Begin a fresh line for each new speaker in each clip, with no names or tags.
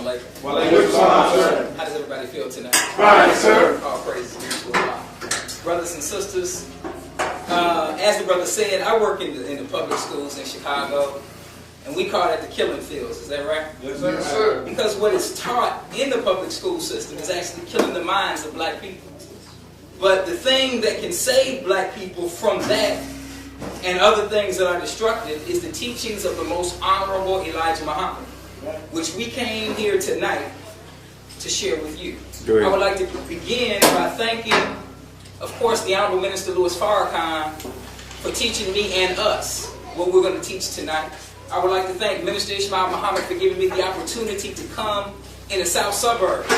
Alaikuum.
Well,
How does everybody feel tonight?
fine, sir.
All praises to Allah. Brothers and sisters, as the brother said, I work in the public schools in Chicago, and we call it the killing fields. Is that right?
Yes, sir. Yes, sir.
Because what is taught in the public school system is actually killing the minds of black people. But the thing that can save black people from that and other things that are destructive is the teachings of the most honorable Elijah Muhammad, which we came here tonight to share with you. I would like to begin by thanking, of course, the Honorable Minister Louis Farrakhan for teaching me and us what we're going to teach tonight. I would like to thank Minister Ishmael Muhammad for giving me the opportunity to come in the south suburbs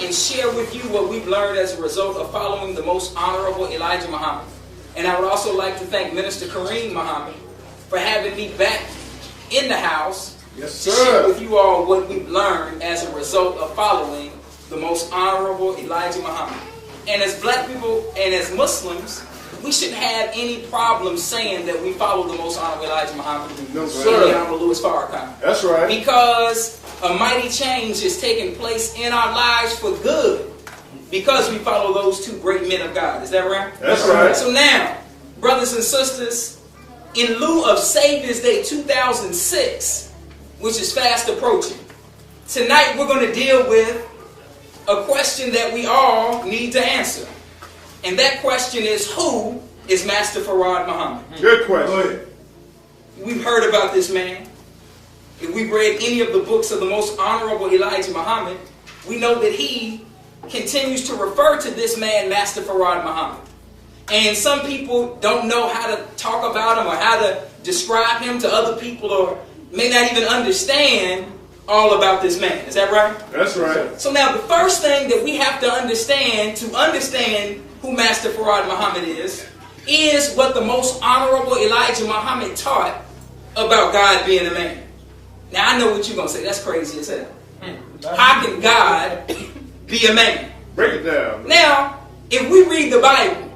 and share with you what we've learned as a result of following the most honorable Elijah Muhammad. And I would also like to thank Minister Kareem Muhammad for having me back in the house to share with you all what we've learned as a result of following the most honorable Elijah Muhammad. And as black people and as Muslims, we shouldn't have any problem saying that we follow the most honorable Elijah Muhammad and the Honorable Louis Farrakhan.
That's right.
Because a mighty change is taking place in our lives for good because we follow those two great men of God. Is that right?
That's right.
So now, brothers and sisters, in lieu of Savior's Day 2006, which is fast approaching, tonight we're going to deal with a question that we all need to answer. And that question is, who is Master Farad Muhammad?
Good question.
We've heard about this man. If we've read any of the books of the most honorable Elijah Muhammad, we know that he continues to refer to this man, Master Farad Muhammad. And some people don't know how to talk about him or how to describe him to other people, or may not even understand all about this man. Is that right?
That's right.
So now the first thing that we have to understand who Master Farad Muhammad is what the most honorable Elijah Muhammad taught about God being a man. Now I know what you're going to say. That's crazy as hell. How can God be a man?
Break it down.
Now, if we read the Bible,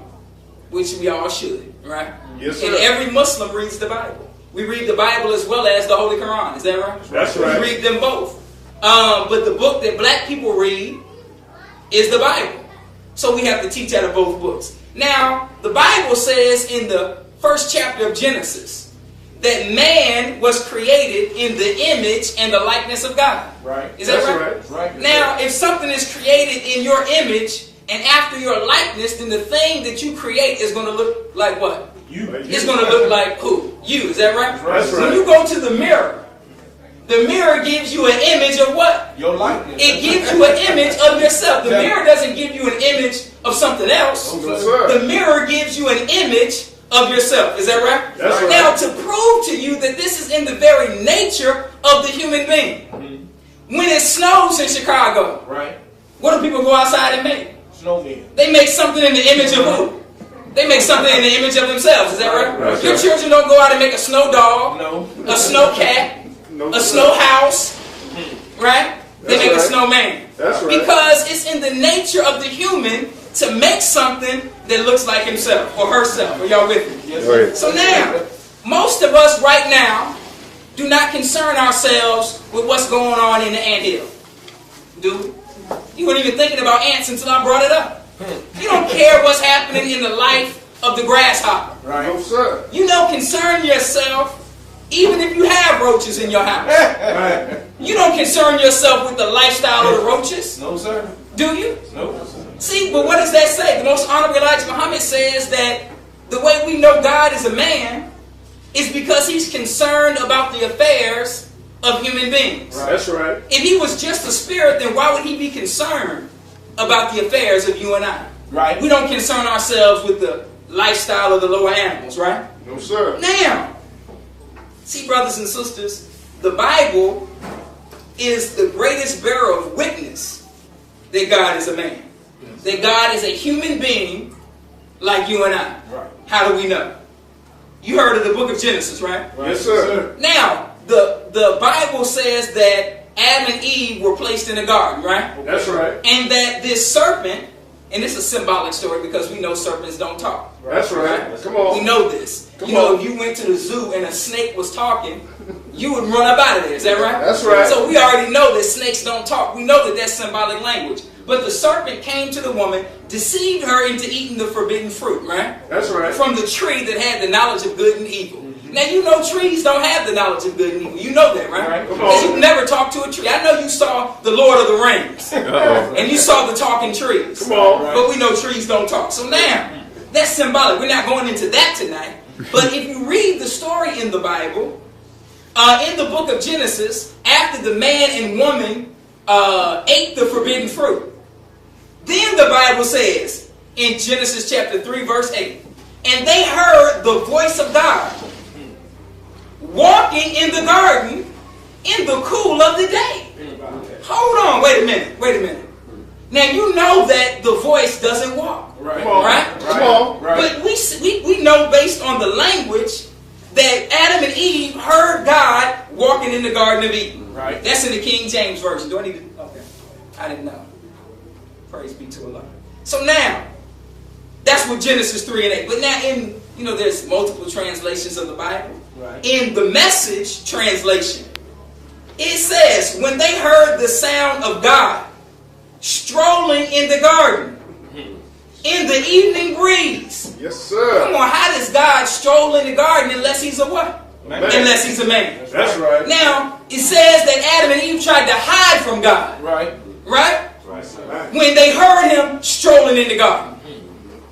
which we all should, right?
Yes, sir.
And every Muslim reads the Bible. We read the Bible as well as the Holy Quran. Is that right?
That's right.
We read them both. But the book that black people read is the Bible. So we have to teach out of both books. Now, the Bible says in the first chapter of Genesis that man was created in the image and the likeness of God.
Right.
Is that right?
That's right.
Now, if something is created in your image and after your likeness, then the thing that you create is going to look like what?
You.
It's going to look like who? You. Is that right?
That's right.
When you go to the mirror gives you an image of what?
Your likeness.
It gives you an image of yourself. The mirror doesn't give you an image of something else.
No,
the mirror gives you an image of yourself. Is that right?
That's right.
Now, to prove to you that this is in the very nature of the human being, when it snows in Chicago,
right,
what do people go outside and make?
Snowman.
They make something in the image of who? They make something in the image of themselves. Is that right?
Right.
Your children don't go out and make a snow dog,
No.
a snow cat,
No,
a snow house, right? They
That's
make a
right.
snowman.
That's right.
Because it's in the nature of the human to make something that looks like himself or herself. Are y'all with me?
Yes, sir.
So now, most of us right now do not concern ourselves with what's going on in the anthill. Do you weren't even thinking about ants until I brought it up. You don't care what's happening in the life of the grasshopper.
Right. No, sir.
You don't concern yourself even if you have roaches in your house.
Right.
You don't concern yourself with the lifestyle of the roaches.
No, sir.
Do you?
No.
See, but what does that say? The most honorable Elijah Muhammad says that the way we know God is a man is because he's concerned about the affairs of human beings.
Right. That's right.
If he was just a spirit, then why would he be concerned about the affairs of you and I?
Right.
We don't concern ourselves with the lifestyle of the lower animals, right?
No, sir.
Now, see, brothers and sisters, the Bible is the greatest bearer of witness that God is a man. Yes. That God is a human being like you and I.
Right.
How do we know? You heard of the book of Genesis, right?
Yes, sir.
Now, the Bible says that Adam and Eve were placed in a garden, right?
That's right.
And that this serpent And it's a symbolic story because we know serpents don't talk.
That's right. Come on.
We know this. If you went to the zoo and a snake was talking, you would run up out of there. Is that right?
That's right.
So we already know that snakes don't talk. We know that that's symbolic language. But the serpent came to the woman, deceived her into eating the forbidden fruit, right?
That's right.
From the tree that had the knowledge of good and evil. Now, you know trees don't have the knowledge of good and evil. You know that, right? Because you've never talked to a tree. I know you saw the Lord of the Rings. And you saw the talking trees.
Come on.
But we know trees don't talk. So now, that's symbolic. We're not going into that tonight. But if you read the story in the Bible, in the book of Genesis, after the man and woman ate the forbidden fruit, then the Bible says, in Genesis chapter 3, verse 8, and they heard the voice of God walking in the garden in the cool of the day. Hold on, wait a minute. Now you know that the voice doesn't walk, right?
Come on.
But we know based on the language that Adam and Eve heard God walking in the Garden of Eden. Right. That's in the King James Version. Do I need to? Okay, I didn't know. Praise be to Allah. So now, that's what Genesis 3 and 8. But now there's multiple translations of the Bible. Right. In the Message translation, it says, when they heard the sound of God strolling in the garden, in the evening breeze.
Yes, sir.
Come on, how does God stroll in the garden unless he's a what? Man. Unless he's a man.
That's right.
Now, it says that Adam and Eve tried to hide from God. Right? When they heard him strolling in the garden.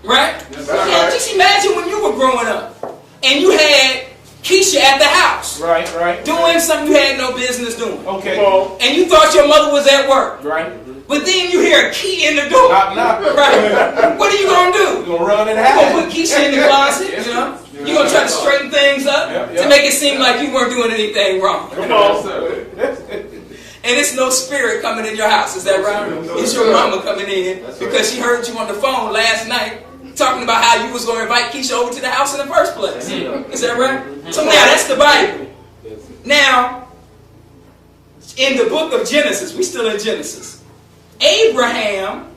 Right? Now, just imagine when you were growing up and you had Keisha at the house. Right. Doing something you had no business doing. Okay. And you thought your mother was at work. Right. But then you hear a key in the door. Right. What are you going to do?
You're going to run and hide.
You're going to put Keisha in the closet. You're going to try to straighten things up to make it seem like you weren't doing anything wrong.
Come on.
And it's no spirit coming in your house. Is that right? It's your mama coming in because she heard you on the phone last night talking about how you was going to invite Keisha over to the house in the first place. Is that right? So now that's the Bible. Now, in the book of Genesis, we still in Genesis, Abraham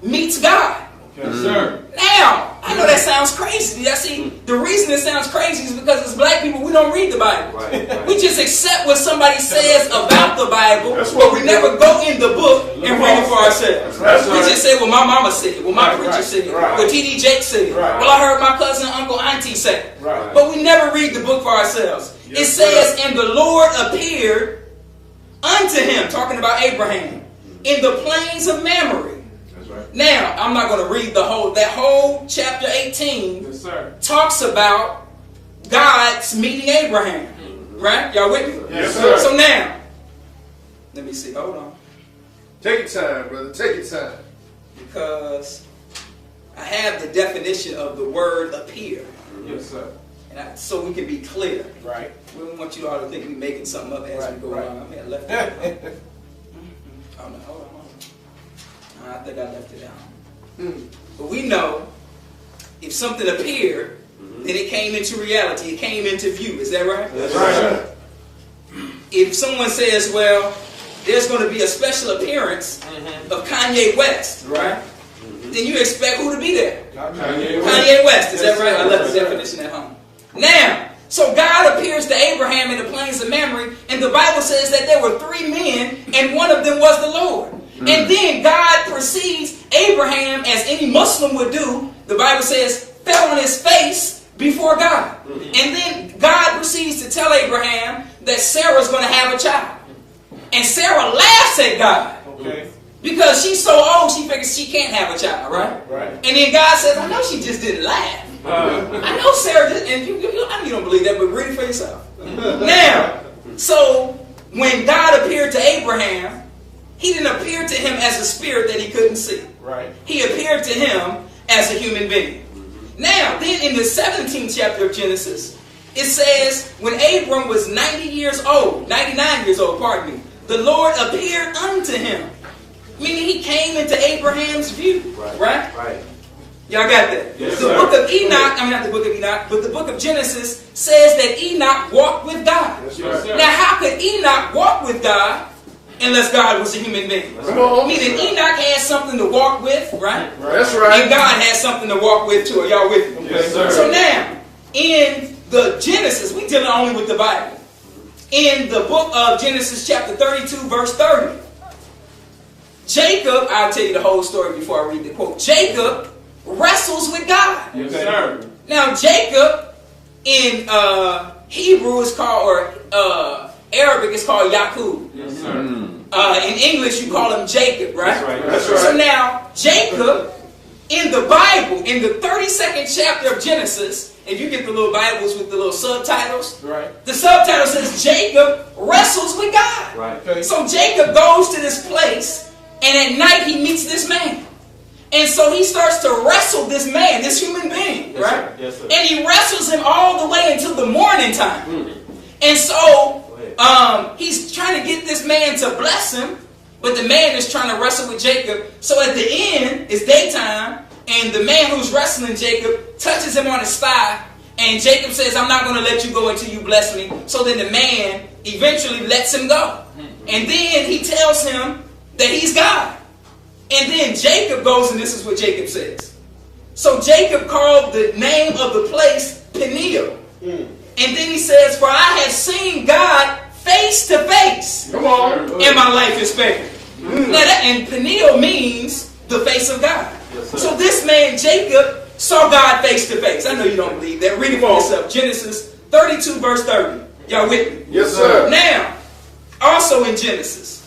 meets God.
Yes, sir.
Now, I know that sounds crazy. See, the reason it sounds crazy is because as black people, we don't read the Bible. Right. We just accept what somebody says about the Bible, but we never go in the book and read it for ourselves. We just say, well, my mama said it. Well, my preacher said it. Well, T.D. Jakes said it. Well, I heard my cousin, uncle, auntie say it. But we never read the book for ourselves. It says, and the Lord appeared unto him, talking about Abraham, in the plains of Mamre. Now, I'm not going to read that whole chapter 18 talks about God's meeting Abraham. Right? Y'all with me?
Yes, sir.
So now, let me see. Hold on.
Take your time, brother. Take your time.
Because I have the definition of the word appear.
Yes, sir.
And so we can be clear.
Right.
We don't want you all to think we're making something up as we go along. I may have left it. Oh, no. Hold on. I think I left it out. But we know if something appeared, then it came into reality. It came into view. Is that right?
That's right.
If someone says, well, there's going to be a special appearance of Kanye West, right? Then you expect who to be there? Kanye West. Is that right? I left the definition at home. Now, so God appears to Abraham in the plains of Mamre, and the Bible says that there were 3 men, and one of them was the Lord. And then God precedes Abraham, as any Muslim would do, the Bible says, fell on his face before God. And then God proceeds to tell Abraham that Sarah's going to have a child. And Sarah laughs at God. Because she's so old, she figures she can't have a child, right? And then God says, I know she just didn't laugh. I know Sarah did, and I know you don't believe that, but read it for yourself. Now, so when God appeared to Abraham, he didn't appear to him as a spirit that he couldn't see. Right. He appeared to him as a human being. Now, then in the 17th chapter of Genesis, it says, when Abram was 99 years old, pardon me, the Lord appeared unto him. Meaning he came into Abraham's view. Right? Y'all got that? Yes, the book of Enoch, not the book of Enoch, but the book of Genesis says that Enoch walked with God.
Yes,
now, how could Enoch walk with God unless God was a human being.
Come on.
Meaning Enoch had something to walk with, right?
That's right.
And God has something to walk with too. Are y'all with me?
Yes, sir.
So now, in the Genesis, we dealing only with the Bible. In the book of Genesis chapter 32, verse 30, Jacob, I'll tell you the whole story before I read the quote. Jacob wrestles with God.
Yes, sir.
Now, Jacob in Hebrew is called, or Arabic is called Yaakov.
Yes, sir.
In English, you call him Jacob, right?
That's right.
That's right.
So now, Jacob, in the Bible, in the 32nd chapter of Genesis, if you get the little Bibles with the little subtitles,
Right.
the subtitle says Jacob wrestles with God.
Right. Okay.
So Jacob goes to this place, and at night he meets this man. And so he starts to wrestle this man, this human being,
Yes,
right?
sir. Yes, sir.
And he wrestles him all the way until the morning time. And so he's trying to get this man to bless him, but the man is trying to wrestle with Jacob. So at the end, it's daytime, and the man who's wrestling Jacob touches him on his thigh, and Jacob says, I'm not going to let you go until you bless me. So then the man eventually lets him go. And then he tells him that he's God. And then Jacob goes, and this is what Jacob says. So Jacob called the name of the place Peniel. And then he says, for I have seen God face to face,
Come on.
and my life is spared. Now that, and Peniel means the face of God.
Yes, sir.
So this man, Jacob, saw God face to face. I know you don't believe that. Read it for yourself. Genesis 32, verse 30. Y'all with me?
Yes, sir.
Now, also in Genesis,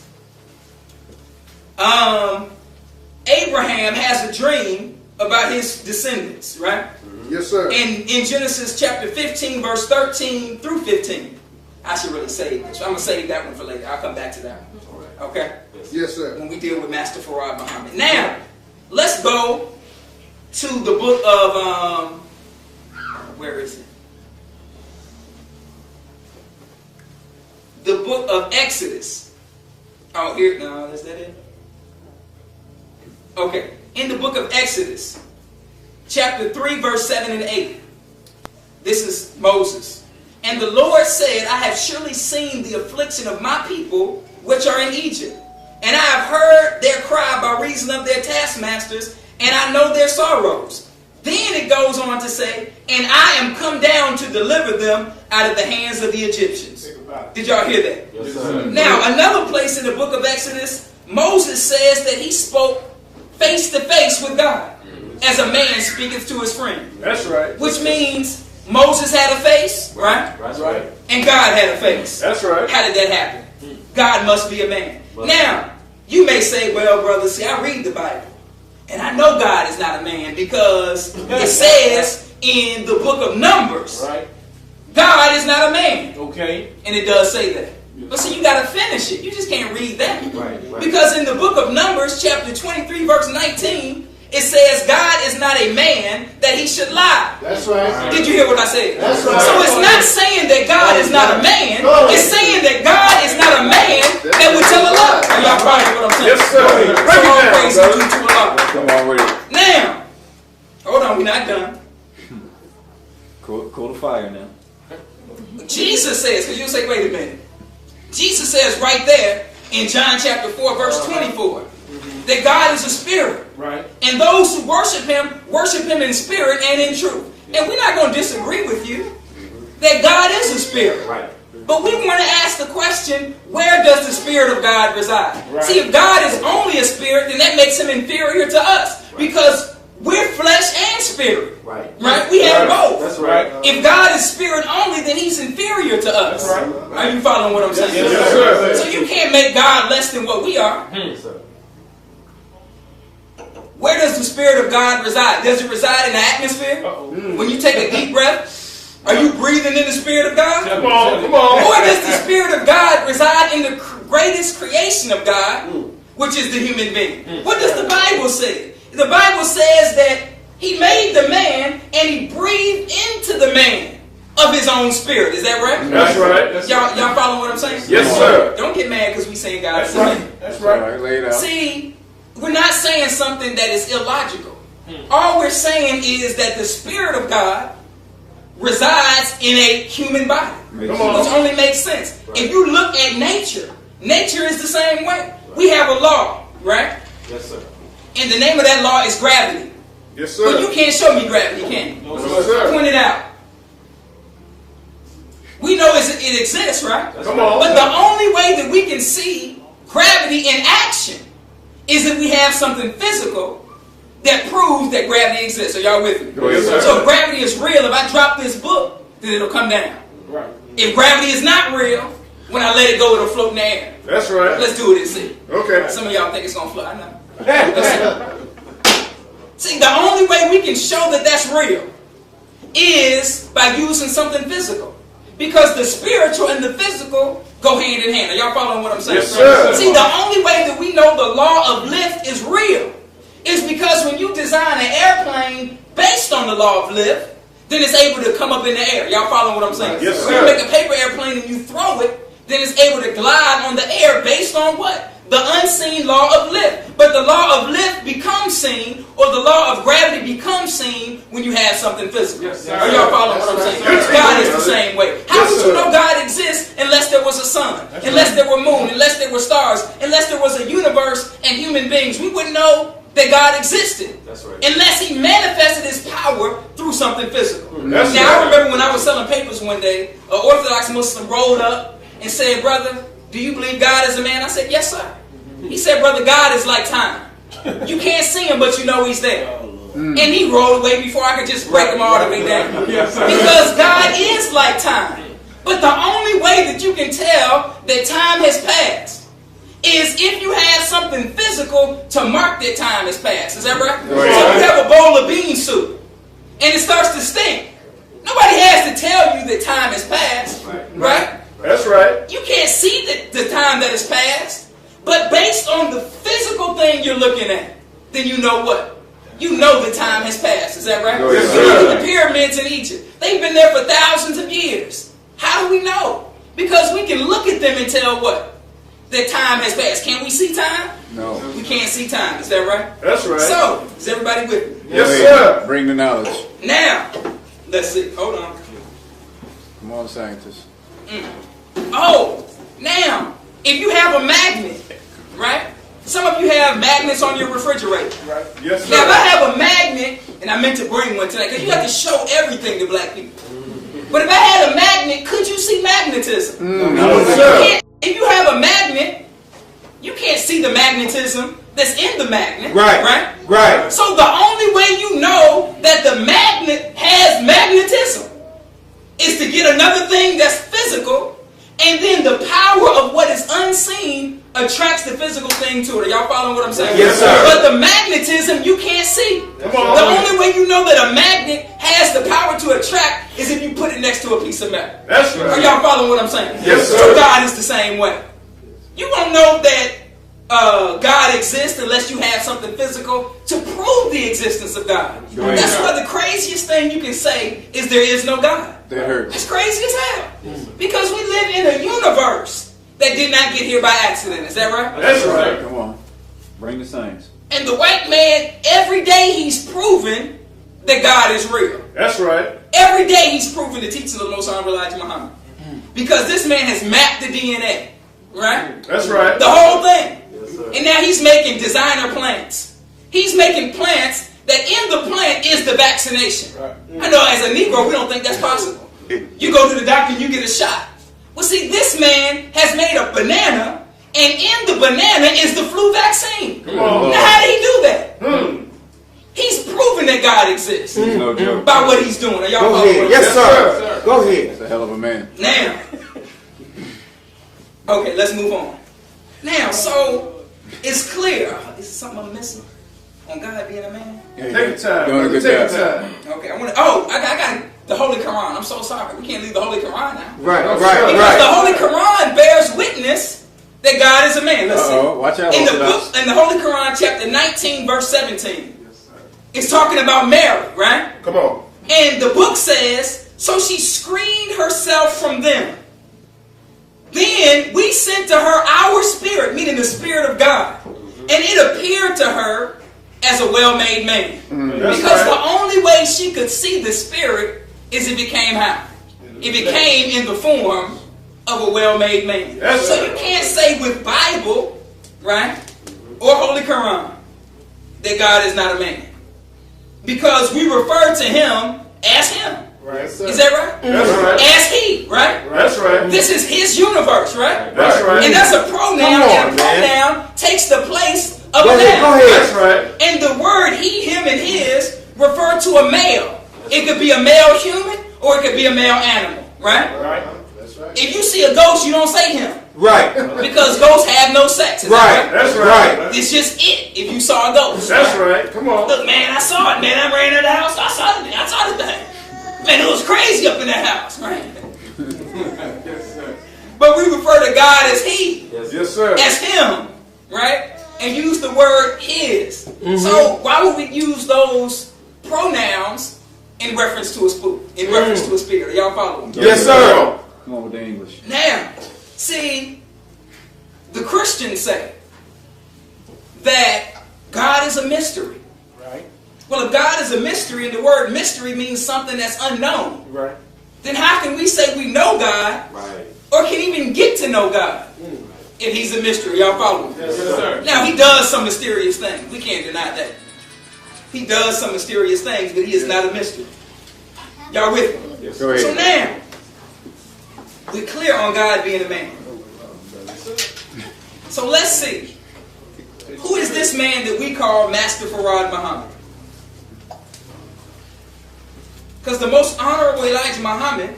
Abraham has a dream about his descendants, right?
Yes, sir.
And in Genesis chapter 15, verse 13 through 15, I should really save this. I'm going to save that one for later. I'll come back to that one. Okay?
Yes, sir.
When we deal with Master Farad Muhammad. Now, let's go to the book of, where is it? The book of Exodus. Oh, here, no, is that it? Okay. In the book of Exodus, chapter 3, verse 7 and 8. This is Moses. And the Lord said, I have surely seen the affliction of my people which are in Egypt. And I have heard their cry by reason of their taskmasters, and I know their sorrows. Then it goes on to say, and I am come down to deliver them out of the hands of the Egyptians. Did y'all hear that?
Yes, sir.
Now, another place in the book of Exodus, Moses says that he spoke face to face with God, as a man speaketh to his friend.
That's right.
Which means Moses had a face, right?
That's right.
And God had a face.
That's right.
How did that happen? God must be a man. Now, you may say, well, brother, see, I read the Bible, and I know God is not a man, because it says in the book of Numbers,
Right.
God is not a man.
Okay.
And it does say that. But see, you got to finish it. You just can't read that.
Right.
Because in the book of Numbers, chapter 23, verse 19, it says God is not a man that he should lie.
That's right.
Did you hear what I said?
That's right.
So it's not saying that God is not a man. It's saying that God is not a man that would tell a lie. Are y'all following what I'm saying?
Yes, sir. Break
So all
it
praise
down,
is due to Allah.
Come on with it.
Now, hold on, we're not done.
Cool the fire now.
Jesus says, because you'll say, wait a minute. Jesus says right there in John chapter 4, verse 24, that God is a spirit.
Right.
And those who worship him in spirit and in truth. And we're not going to disagree with you that God is a spirit.
Right.
But we want to ask the question, where does the Spirit of God reside?
Right.
See, if God is only a spirit, then that makes him inferior to us.
Right.
Because we're flesh and spirit.
Right.
Right? We have both.
That's right.
If God is spirit only, then he's inferior to us.
That's right.
Are you following what I'm saying?
Yes, sir.
So you can't make God less than what we are.
Yes, sir.
Where does the Spirit of God reside? Does it reside in the atmosphere? When you take a deep breath, are you breathing in the Spirit of God?
Come on, come on.
Or does the Spirit of God reside in the greatest creation of God, which is the human being? What does the Bible say? The Bible says that he made the man and he breathed into the man of his own spirit. Is that right?
That's right.
Y'all follow what I'm saying?
Yes, sir.
Don't get mad because we saying God is
That's
a man.
right. That's right.
Lay it out.
See, we're not saying something that is illogical. All we're saying is that the Spirit of God resides in a human body.
Makes
Come on.
Which only makes sense. If you look at nature, Nature is the same way. We have a law, right?
Yes, sir.
And the name of that law is gravity.
Yes, sir.
But you can't show me gravity, can you?
No,
No, sir.
Point it out. We know it exists, right?
Come on.
But the only way that we can see gravity in action is if we have something physical that proves that gravity exists. Are y'all with me?
Yes, sir.
So if gravity is real, if I drop this book, then it'll come down.
Right.
If gravity is not real, when I let it go, it'll float in the air.
That's right.
Let's do it and see.
Okay.
Some of y'all think it's going to float. I know. See, the only way we can show that that's real is by using something physical. Because the spiritual and the physical go hand in hand. Are y'all following what I'm saying?
Yes, sir.
See, the only way that we know the law of lift is real is because when you design an airplane based on the law of lift, then it's able to come up in the air. Y'all following what I'm saying?
Yes,
When
sir.
you make a paper airplane and you throw it, then it's able to glide on the air based on what? The unseen law of lift. But the law of lift becomes seen, or the law of gravity becomes seen when you have something physical.
Yes, sir.
Are y'all following what I'm saying?
Yes, sir.
God is the same way. How
Yes,
would
sir.
you know God exists unless there was a sun, unless there were moon, unless there were stars, unless there was a universe and human beings? We wouldn't know that God existed.
That's right.
Unless He manifested His power through something physical.
That's
Now, I
right.
remember when I was selling papers one day, an Orthodox Muslim rolled up and said, "Brother, do you believe God is a man?" I said, "Yes, sir." He said, "Brother, God is like time. You can't see Him, but you know He's there." And he rolled away before I could just break him all the way down.
Yes, sir.
Because God is like time. But the only way that you can tell that time has passed is if you have something physical to mark that time has passed. Is that right?
Right.
So you have a bowl of bean soup and it starts to stink. Nobody has to tell you that time has passed. Right?
That's right.
You can't see the time that has passed. But based on the physical thing you're looking at, then you know what? You know the time has passed. Is that right?
Yes,
You look
sir.
at the pyramids in Egypt. They've been there for thousands of years. How do we know? Because we can look at them and tell what? That time has passed. Can we see time?
No.
We can't see time. Is that right?
That's right.
So, is everybody with me?
Yes,
Go
sir.
ahead. Bring the knowledge.
Now, let's see. Hold on.
Come on, scientists.
Oh, now, if you have a magnet, right? Some of you have magnets on your refrigerator, right?
Yes,
Now, if I
sir.
have a magnet, and I meant to bring one tonight, because you have to show everything to black people. But if I had a magnet, could you see magnetism?
No, sir.
If you have a magnet, you can't see the magnetism that's in the magnet.
Right.
Right?
Right.
So the only way you know that the magnet has magnetism is to get another thing that's physical, and then the power of what is unseen attracts the physical thing to it. Are y'all following what I'm saying?
Yes, sir.
But the magnetism you can't see.
Come on.
The only way you know that a magnet has the power to attract is if you put it next to a piece of metal.
That's
Are
right.
y'all following what I'm saying?
Yes, sir.
So God is the same way. You won't know that God exists unless you have something physical to prove the existence of God.
Go ahead.
That's why the craziest thing you can say is there is no God.
That hurts.
It's crazy as hell. Because we live in a universe that did not get here by accident. Is that right?
That's right.
Come on. Bring the science.
And the white man, every day he's proven that God is real.
That's right.
Every day he's proven the teachings of the Most Honorable Elijah Muhammad. Because this man has mapped the DNA. Right?
That's right.
The whole thing.
Yes, sir.
And now he's making designer plants. He's making plants that in the plant is the vaccination.
Right.
I know as a Negro, we don't think that's possible. You go to the doctor and you get a shot. Well, see, this man has made a banana, and in the banana is the flu vaccine.
Come on.
Now, how did he do that? He's proven that God exists
No joke.
by what he's doing. Are y'all
Go
following
ahead.
what I'm
Yes,
saying?
sir. Go ahead.
That's a hell of a man.
Now, okay, let's move on. Now, so it's clear. Is something I'm missing on God being a man?
Yeah,
Take your time.
Doing a good
Take your
job.
time.
Okay, I want to. Oh, I got the Holy Quran. I'm so sorry. We can't leave the Holy Quran now.
Right,
No,
right,
sir.
Because the
right.
Holy Quran bears witness that God is a man. Let's see.
Uh-oh. Watch out,
In the
Orthodox.
book, in the Holy Quran, chapter 19, verse 17, it's talking about Mary, right?
Come on.
And the book says, so she screened herself from them. Then we sent to her our spirit, meaning the Spirit of God. And it appeared to her as a well-made man.
That's
Because the
right.
only way she could see the Spirit is if it came how? If it came in the form of a well-made man.
That's
So
right.
you can't say with Bible, right, or Holy Quran, that God is not a man. Because we refer to him as him.
Right.
Is that right?
That's right.
As he, right?
That's right.
This is his universe, right?
That's right.
And that's a pronoun,
Come on,
and a
man.
pronoun takes the place of
Go
a
ahead, go
noun.
ahead.
That's right.
And the word he, him, and his refer to a male. It could be a male human or it could be a male animal, right?
Right.
If you see a ghost, you don't say him.
Right.
Because ghosts have no sex. Is that
Right.
That's right.
It's just it if you saw a ghost.
That's right. Come on.
Look, man, I saw it, man. I ran in the house. I saw the thing. Man, it was crazy up in that house, right?
Yes, sir.
But we refer to God as he,
Yes, sir.
as him, right? And use the word his. So why would we use those pronouns in reference to a spirit? Y'all follow me?
Yes, sir.
Come on with the English.
Now, see, the Christians say that God is a mystery.
Right.
Well, if God is a mystery, and the word mystery means something that's unknown,
Right.
then how can we say we know God
Right.
or can even get to know God if he's a mystery? Y'all follow me?
Yes,
Yes, sir.
Now, he does some mysterious things. We can't deny that. He does some mysterious things, but he is not a mystery. Y'all with me?
Go ahead.
So now, we're clear on God being a man. So let's see. Who is this man that we call Master Farad Muhammad? Because the most honorable Elijah Muhammad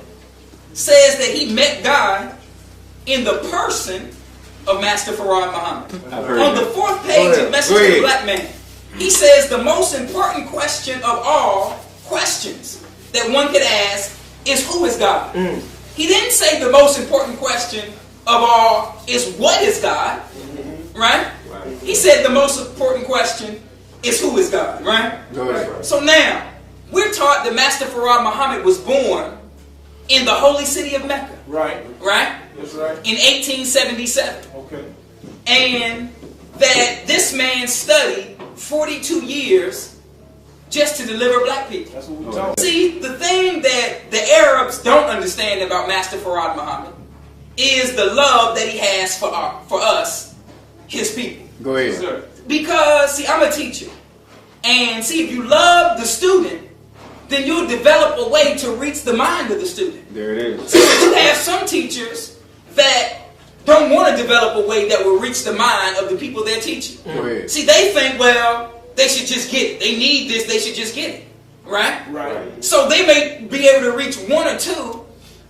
says that he met God in the person of Master Farad Muhammad.
I've heard
On the
that.
4th page
Go
of Message
ahead.
to the Black Man, he says the most important question of all questions that one could ask is who is God? He didn't say the most important question of all is what is God, right? He said the most important question is who is God, right?
Go ahead.
So now, we're taught that Master Farad Muhammad was born in the holy city of Mecca,
Right.
right?
That's right.
In 1877.
Okay.
And that this man studied 42 years just to deliver black people.
That's what we talking.
See, the thing that the Arabs don't understand about Master Farad Muhammad is the love that he has for us, his people.
Go
Yes,
ahead.
sir.
Because, see, I'm a teacher. And see, if you love the student, then you'll develop a way to reach the mind of the student.
There it is.
So you have some teachers that don't want to develop a way that will reach the mind of the people they're teaching.
Go ahead.
See, they think, well, they should just get it. They need this, they should just get it. Right?
Right.
So they may be able to reach one or two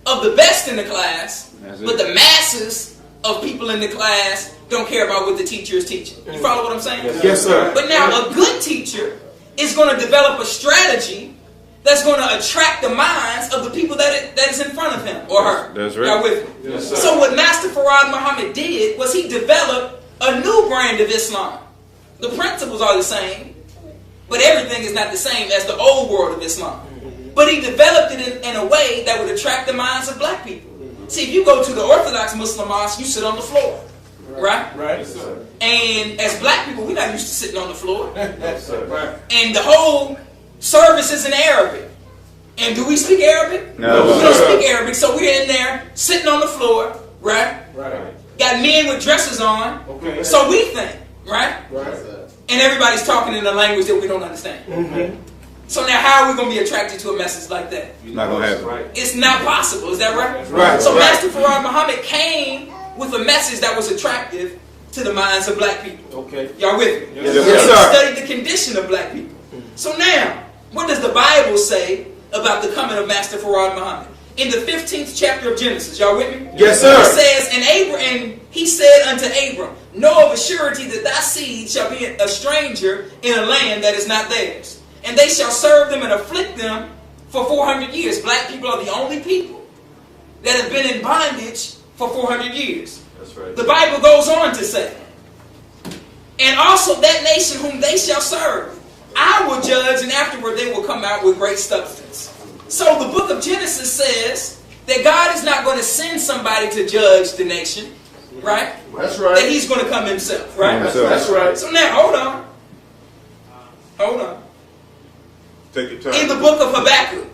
of the best in the class,
That's it.
but the masses of people in the class don't care about what the teacher is teaching. You follow what I'm saying?
Yes, sir.
But now a good teacher is going to develop a strategy that's going to attract the minds of the people that is in front of him or her.
That's right.
Y'all with me?
Yes, sir.
So what Master Farad Muhammad did was he developed a new brand of Islam. The principles are the same, but everything is not the same as the old world of Islam. But he developed it in a way that would attract the minds of black people. See, if you go to the Orthodox Muslim mosque, you sit on the floor. Right?
Right.
Yes, sir.
And as black people, we're not used to sitting on the floor.
Yes, sir.
Right.
And the whole service is in Arabic. And do we speak Arabic?
No.
We don't speak Arabic, so we're in there sitting on the floor, right?
Right.
Got men with dresses on,
Okay.
so we think, right?
Right.
And everybody's talking in a language that we don't understand. So now how are we going to be attracted to a message like that?
Not gonna happen.
Right.
It's not possible, is that right?
Right.
So
Right.
Master Farad Muhammad came with a message that was attractive to the minds of black people.
Okay.
Y'all with me?
Yes,
Yes,
He
sir.
studied the condition of black people. So now, what does the Bible say about the coming of Master Farad Muhammad? In the 15th chapter of Genesis, y'all with me?
Yes, sir.
It says, and he said unto Abram, know of a surety that thy seed shall be a stranger in a land that is not theirs. And they shall serve them and afflict them for 400 years. Black people are the only people that have been in bondage for 400 years.
That's right.
The Bible goes on to say, and also that nation whom they shall serve, I will judge, and afterward they will come out with great substance. So the book of Genesis says that God is not going to send somebody to judge the nation, right?
That's
That
right.
he's going to come himself, right?
That's right.
So now, hold on. Hold on.
Take your time.
In the book of Habakkuk,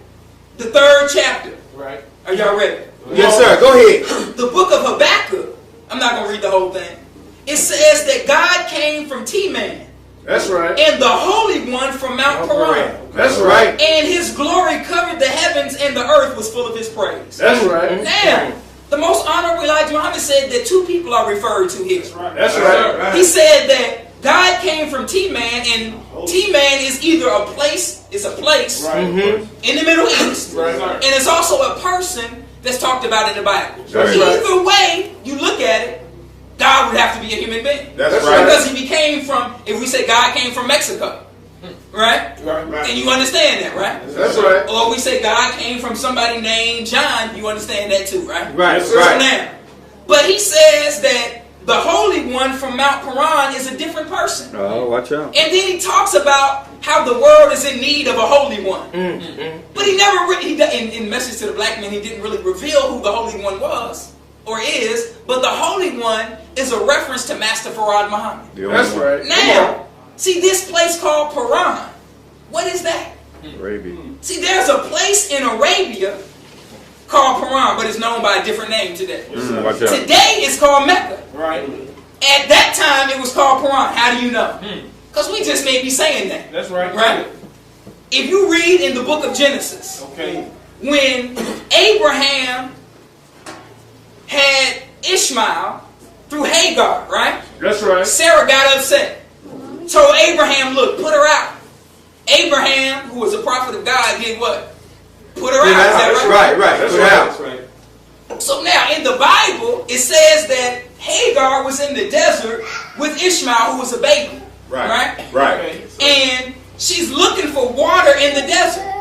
the 3rd chapter,
Right.
are y'all ready?
Yes, sir. Go ahead.
The book of Habakkuk, I'm not going to read the whole thing. It says that God came from Teman.
That's right.
And the Holy One from Mount Paran.
That's right.
And his glory covered the heavens, and the earth was full of his praise.
That's right.
Now, the most honorable Elijah Muhammad said that two people are referred to here.
That's right.
He said that God came from Teman, and Teman is either a place, it's a place in the Middle East, and it's also a person that's talked about in the Bible. Either way you look at it, God would have to be a human being.
That's right.
Because he came from, if we say God came from Mexico, right? And you understand that, right?
That's right.
Or we say God came from somebody named John, you understand that too, right?
Right.
So now, but he says that the Holy One from Mount Paran is a different person.
Oh, watch out.
And then he talks about how the world is in need of a Holy One. But he never, in Message to the Black Man, he didn't really reveal who the Holy One was or is. But the Holy One is a reference to Master Farad Muhammad.
That's right.
Now, see this place called Paran. What is that?
Arabia.
See, there's a place in Arabia called Paran, but it's known by a different name today.
Watch out.
Today it's called Mecca.
Right.
At that time it was called Paran. How do you know? Because we just may be saying that.
That's right.
Right? If you read in the book of Genesis,
Okay.
when Abraham had Ishmael through Hagar, right?
That's right.
Sarah got upset. Told Abraham, look, put her out. Abraham, who was a prophet of God, did what? Put her out. Is that right?
Right.
That's
That's
right.
right.
That's right.
So now in the Bible, it says that Hagar was in the desert with Ishmael, who was a baby. Right?
Right.
And she's looking for water in the desert.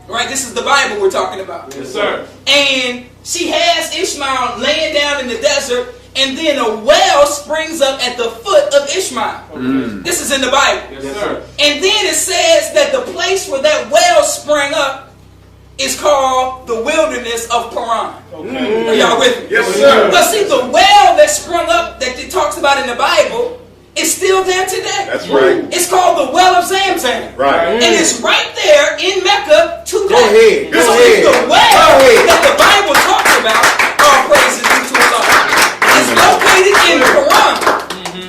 Right? This is the Bible we're talking about.
Yes, sir.
And she has Ishmael laying down in the desert, and then a well springs up at the foot of Ishmael. This is in the Bible.
Yes, sir.
And then it says that the place where that well sprang up is called the wilderness of Paran.
Okay.
Are y'all with me?
Yes, sir.
But see, the well that sprung up that it talks about in the Bible is still there today.
That's right.
It's called the well of Zamzam.
Right.
And it's right there in Mecca today.
Go ahead. Go
So
ahead.
the well
Go ahead.
that the Bible talks about, all praises due to his honor, is located in the Quran.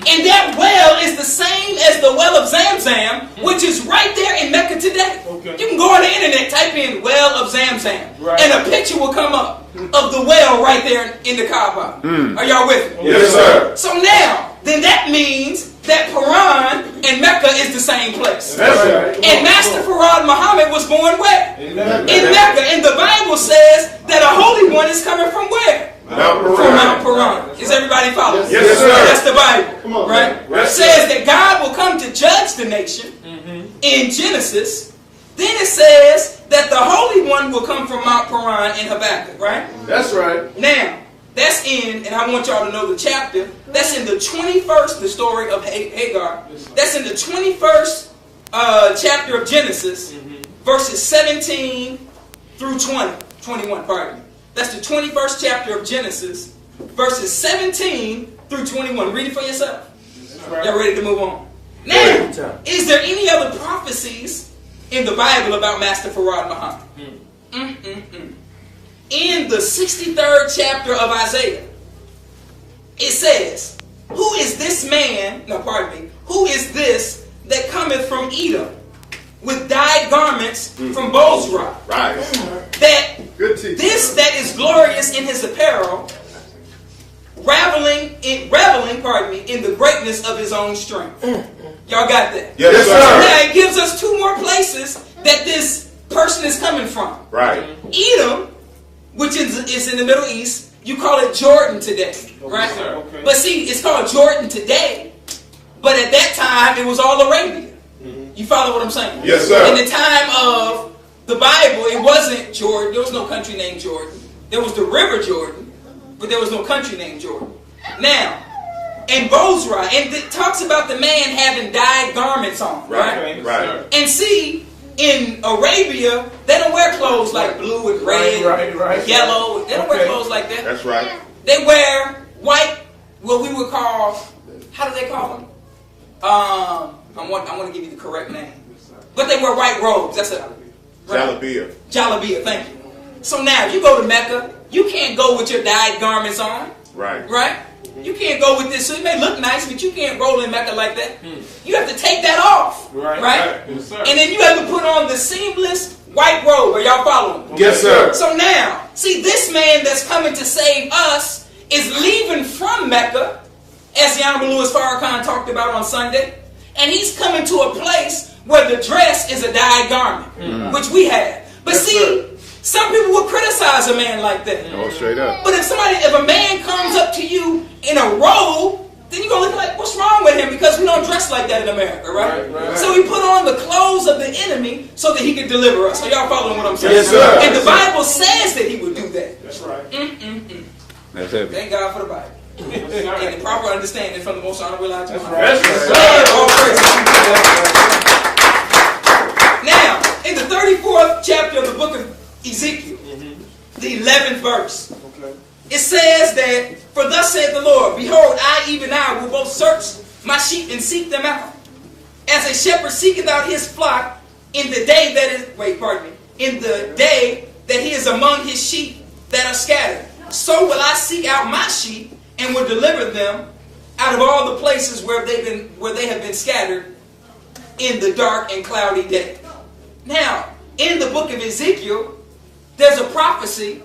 And that well is the same as the well of Zamzam, which is right there in Mecca today.
Okay.
You can go on the internet, type in well of Zamzam,
Right.
and a picture will come up of the well right there in the Kaaba. Are y'all with me?
Yes, sir.
So now, then that means that Paran and Mecca is the same place.
That's right.
And Master Farad Muhammad was born where?
In Mecca.
In Mecca. And the Bible says that a Holy One is coming from where?
Mount
From
Paran.
Mount Paran. Is everybody following?
Yes, sir.
That's the Bible.
Come on,
right?
man.
It says that God will come to judge the nation in Genesis. Then it says that the Holy One will come from Mount Paran in Habakkuk, right?
That's right.
Now, that's in, and I want y'all to know the chapter, that's in the 21st, the story of Hagar. That's in the 21st chapter of Genesis, verses 17 through 21, pardon me. That's the 21st chapter of Genesis, verses 17 through 21. Read it for yourself. Y'all ready to move on? Now, is there any other prophecies in the Bible about Master Farad Muhammad? In the 63rd chapter of Isaiah, it says, who is this man, no, pardon me, who is this that cometh from Edom with dyed garments from Bozrah?
Right.
That
Good teaching.
this that is glorious in his apparel, reveling, in the greatness of his own strength. Y'all got that?
Yes, sir.
Now it gives us two more places that this person is coming from.
Right.
Edom, which is in the Middle East, you call it Jordan today, right?
sir. Okay.
But see, it's called Jordan today, but at that time it was all Arabia. You follow what I'm saying?
Yes, sir.
In the time of the Bible, it wasn't Jordan. There was no country named Jordan. There was the river Jordan, but there was no country named Jordan. Now, in Bozrah, and it talks about the man having dyed garments on, right?
Right.
And see, in Arabia, they don't wear clothes like blue and red,
Right.
yellow. They don't wear clothes like that.
That's right.
They wear white, what we would call, how do they call them? I want to give you the correct name. But they wear white robes. That's it. Right?
Jalabia.
Jalabia, thank you. So now, if you go to Mecca, You can't go with your dyed garments on.
Right.
Right? You can't go with this. So it may look nice, but you can't roll in Mecca like that. You have to take that off. Right?
Yes, sir.
And then you have to put on the seamless white robe. Are y'all following me?
Yes, sir.
So now, see, this man that's coming to save us is leaving from Mecca, as the Honorable Louis Farrakhan talked about on Sunday, and he's coming to a place where the dress is a dyed garment, which we have. But
Yes,
see,
sir.
some people will criticize a man like that.
Oh, straight up.
But if a man comes up to you in a robe, then you're going to look like, what's wrong with him? Because we don't dress like that in America, right?
Right.
So he put on the clothes of the enemy so that he could deliver us. Are y'all following what I'm saying?
Yes, sir.
And the Bible says that he would do that.
That's right.
That's heavy.
Thank God for the Bible. And the proper understanding from the Most Honorable Elijah.
That's
Muhammad.
right.
Yes,
Yes,
sir.
All praises. Now, in the 34th chapter of the book of Ezekiel, the 11th verse, it says that, for thus saith the Lord, behold, even I, will both search my sheep and seek them out. As a shepherd seeketh out his flock in the day that is, in the day that he is among his sheep that are scattered. So will I seek out my sheep and will deliver them out of all the places where they have been scattered in the dark and cloudy day. Now, in the book of Ezekiel, there's a prophecy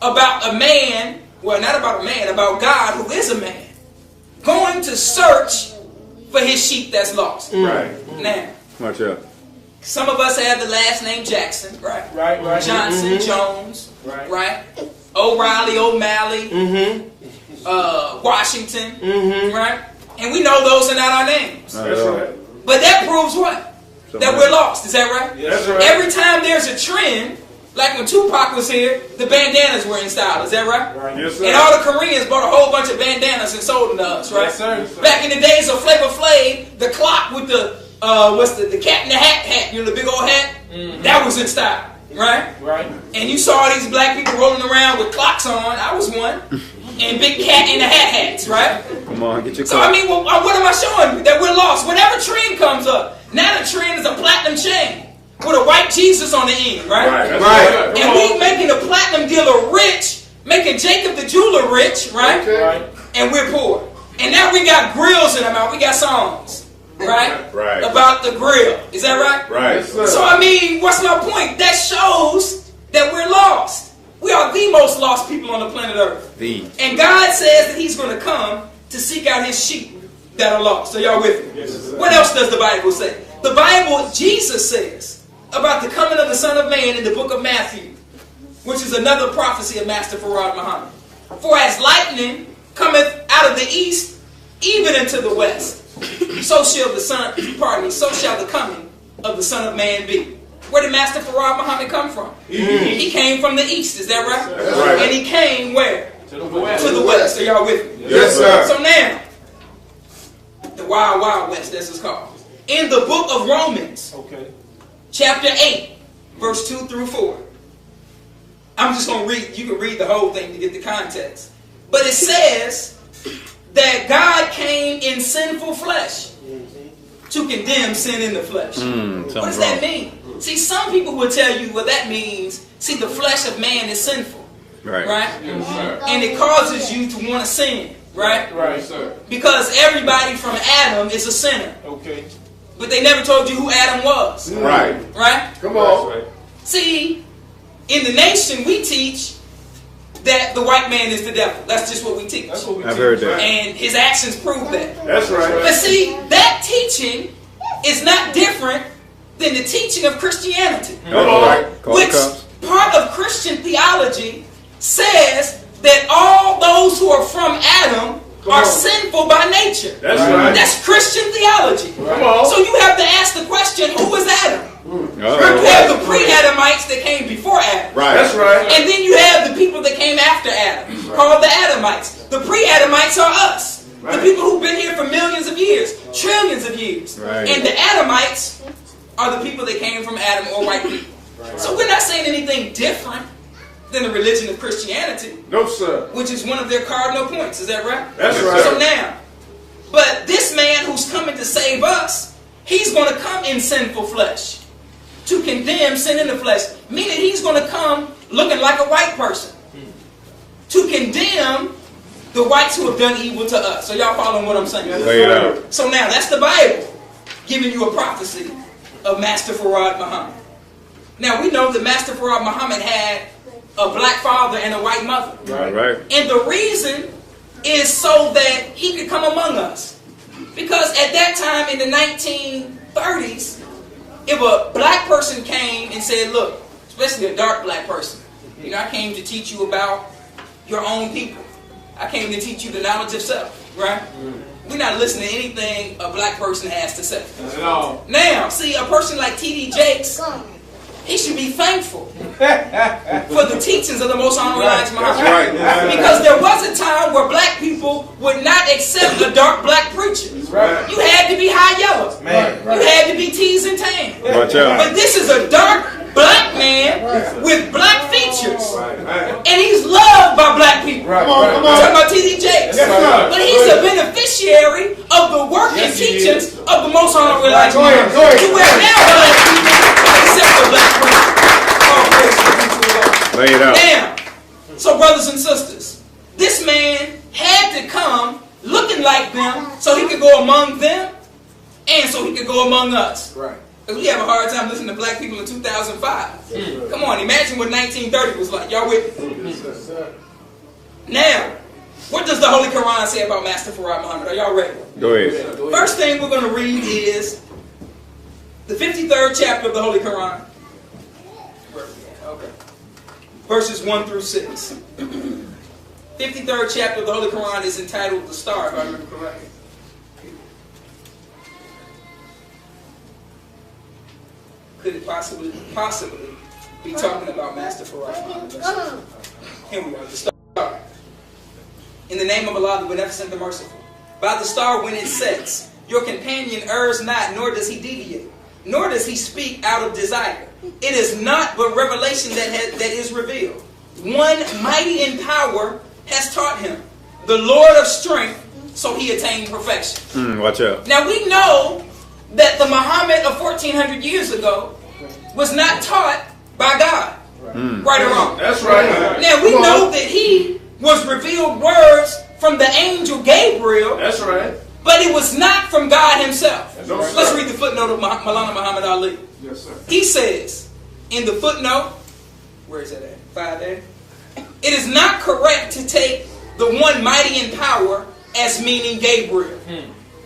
about a man, well, not about a man, about God who is a man, going to search for his sheep that's lost.
Right.
Now,
Watch out.
some of us have the last name Jackson, right?
Right.
Johnson, Jones,
Right.
right? O'Reilly, O'Malley, Washington, right? And we know those are not our names.
That's right.
But that proves what? That we're lost. Is that right?
That's right.
Every time there's a trend, like when Tupac was here, the bandanas were in style. Is that right?
Yes, sir.
And all the Koreans bought a whole bunch of bandanas and sold them to us, right?
Yes, sir.
Back in the days of Flavor Flav, the clock with the the Cat in the Hat, you know, the big old hat, that was in style, right?
Right.
And you saw these black people rolling around with clocks on. I was one. And big Cat in the Hat hats, right?
Come on, get your
So
car.
I mean, what am I showing you? That we're lost. Whenever trend comes up, now the trend is a platinum chain with a white Jesus on the end, right?
Right. That's
Right.
right.
And we making the platinum dealer rich, making Jacob the jeweler rich, right?
Okay.
Right.
And we're poor. And now we got grills in our mouth. We got songs, right?
Right.
About the grill. Is that right?
Right.
Yes, sir.
So I mean, what's my point? That shows that we're lost. We are the most lost people on the planet Earth. And God says that He's going to come to seek out His sheep that are lost. Are y'all with me?
Yes, sir.
What else does the Bible say? The Bible, Jesus says about the coming of the Son of Man in the book of Matthew, which is another prophecy of Master Farad Muhammad. For as lightning cometh out of the east, even into the west, so shall so shall the coming of the Son of Man be. Where did Master Farad Muhammad come from? He came from the east, is that right?
That's right.
And he came where?
To the west.
To the west. Are y'all with me?
Yes, sir.
So now, the Wild Wild West, that's it's called. In the book of Romans,
Okay.
chapter 8, verse 2 through 4. I'm just going to read, you can read the whole thing to get the context. But it says that God came in sinful flesh to condemn sin in the flesh. What does that mean? See, some people will tell you, well, that means, see, the flesh of man is sinful,
Right.
right?
Yes, sir.
And it causes you to want to sin, right?
Right, sir.
Because everybody from Adam is a sinner.
Okay.
But they never told you who Adam was,
Right.
right?
Come on.
See, in the nation, we teach that the white man is the devil. That's just what we teach.
That's what we
I've
teach.
heard that.
And his actions prove that.
That's right.
But see, that teaching is not different than the teaching of Christianity.
Come on.
Call the
Which
cops.
part of Christian theology says that all those who are from Adam are
on.
sinful by nature.
That's right.
That's Christian theology.
Come on.
So you have to ask the question, who is Adam? You
Uh-oh.
have the pre-Adamites that came before Adam.
Right.
That's right.
And then you have the people that came after Adam, called the Adamites. The pre-Adamites are us. The people who've been here for millions of years, trillions of years.
Right.
And the Adamites are the people that came from Adam or white people. So we're not saying anything different than the religion of Christianity,
No, sir.
which is one of their cardinal points. Is that right?
That's right.
So now, but this man who's coming to save us, he's going to come in sinful flesh to condemn sin in the flesh, meaning he's going to come looking like a white person. to condemn the whites who have done evil to us. So y'all following what I'm saying?
Lay it out.
So now that's the Bible giving you a prophecy of Master Farad Muhammad. Now we know that Master Farad Muhammad had a black father and a white mother.
Right.
And the reason is so that he could come among us. Because at that time in the 1930s, if a black person came and said, look, especially a dark black person, you know, I came to teach you about your own people. I came to teach you the knowledge of self, right? We're not listening to anything a black person has to say.
Not at all.
Now, see, a person like T.D. Jakes, he should be thankful for the teachings of the Most Honorable Elijah Muhammad.
Right.
Because there was a time where black people would not accept a dark black preacher.
Right.
You had to be high yellow.
Man.
You had to be teased and tan.
Watch out.
But this is a dark black man with black features.
Right.
And he's loved by black people.
Right.
I'm talking about T.D. Jakes.
Yes, sir.
But he's a beneficiary of the work and
Yes, he
teachings
is.
of the Most Honorable Elijah
Go ahead,
Muhammad.
go ahead.
To where now black people accept the black preacher. All praise to the Lord.
Lay it out.
Now, so brothers and sisters, this man had to come looking like them so he could go among them and so he could go among us.
Right.
Because we have a hard time listening to black people in 2005. Come on, imagine what 1930 was like. Y'all with me?
Yes, sir.
Now, what does the Holy Quran say about Master Farad Muhammad? Are y'all ready?
Go ahead.
First thing we're going to read is the 53rd chapter of the Holy Quran. Okay. Verses 1 through 6. 53rd chapter of the Holy Quran is entitled The Star, if I remember correctly. Could it possibly be talking about Master Farad Muhammad? Here we are, the star. In the name of Allah, the Beneficent, the Merciful. By the star when it sets, your companion errs not, nor does he deviate, nor does he speak out of desire. It is not but revelation that is revealed. One mighty in power has taught him, the Lord of strength, so he attained perfection.
Watch out.
Now we know that the Muhammad of 1400 years ago was not taught by God. Right or wrong?
That's right.
Now we know that he was revealed words from the angel Gabriel,
That's right.
but it was not from God himself.
That's right.
Let's read the footnote of Maulana Muhammad Ali.
Yes, sir.
He says in the footnote, where is that at? 5A. It is not correct to take the one mighty in power as meaning Gabriel.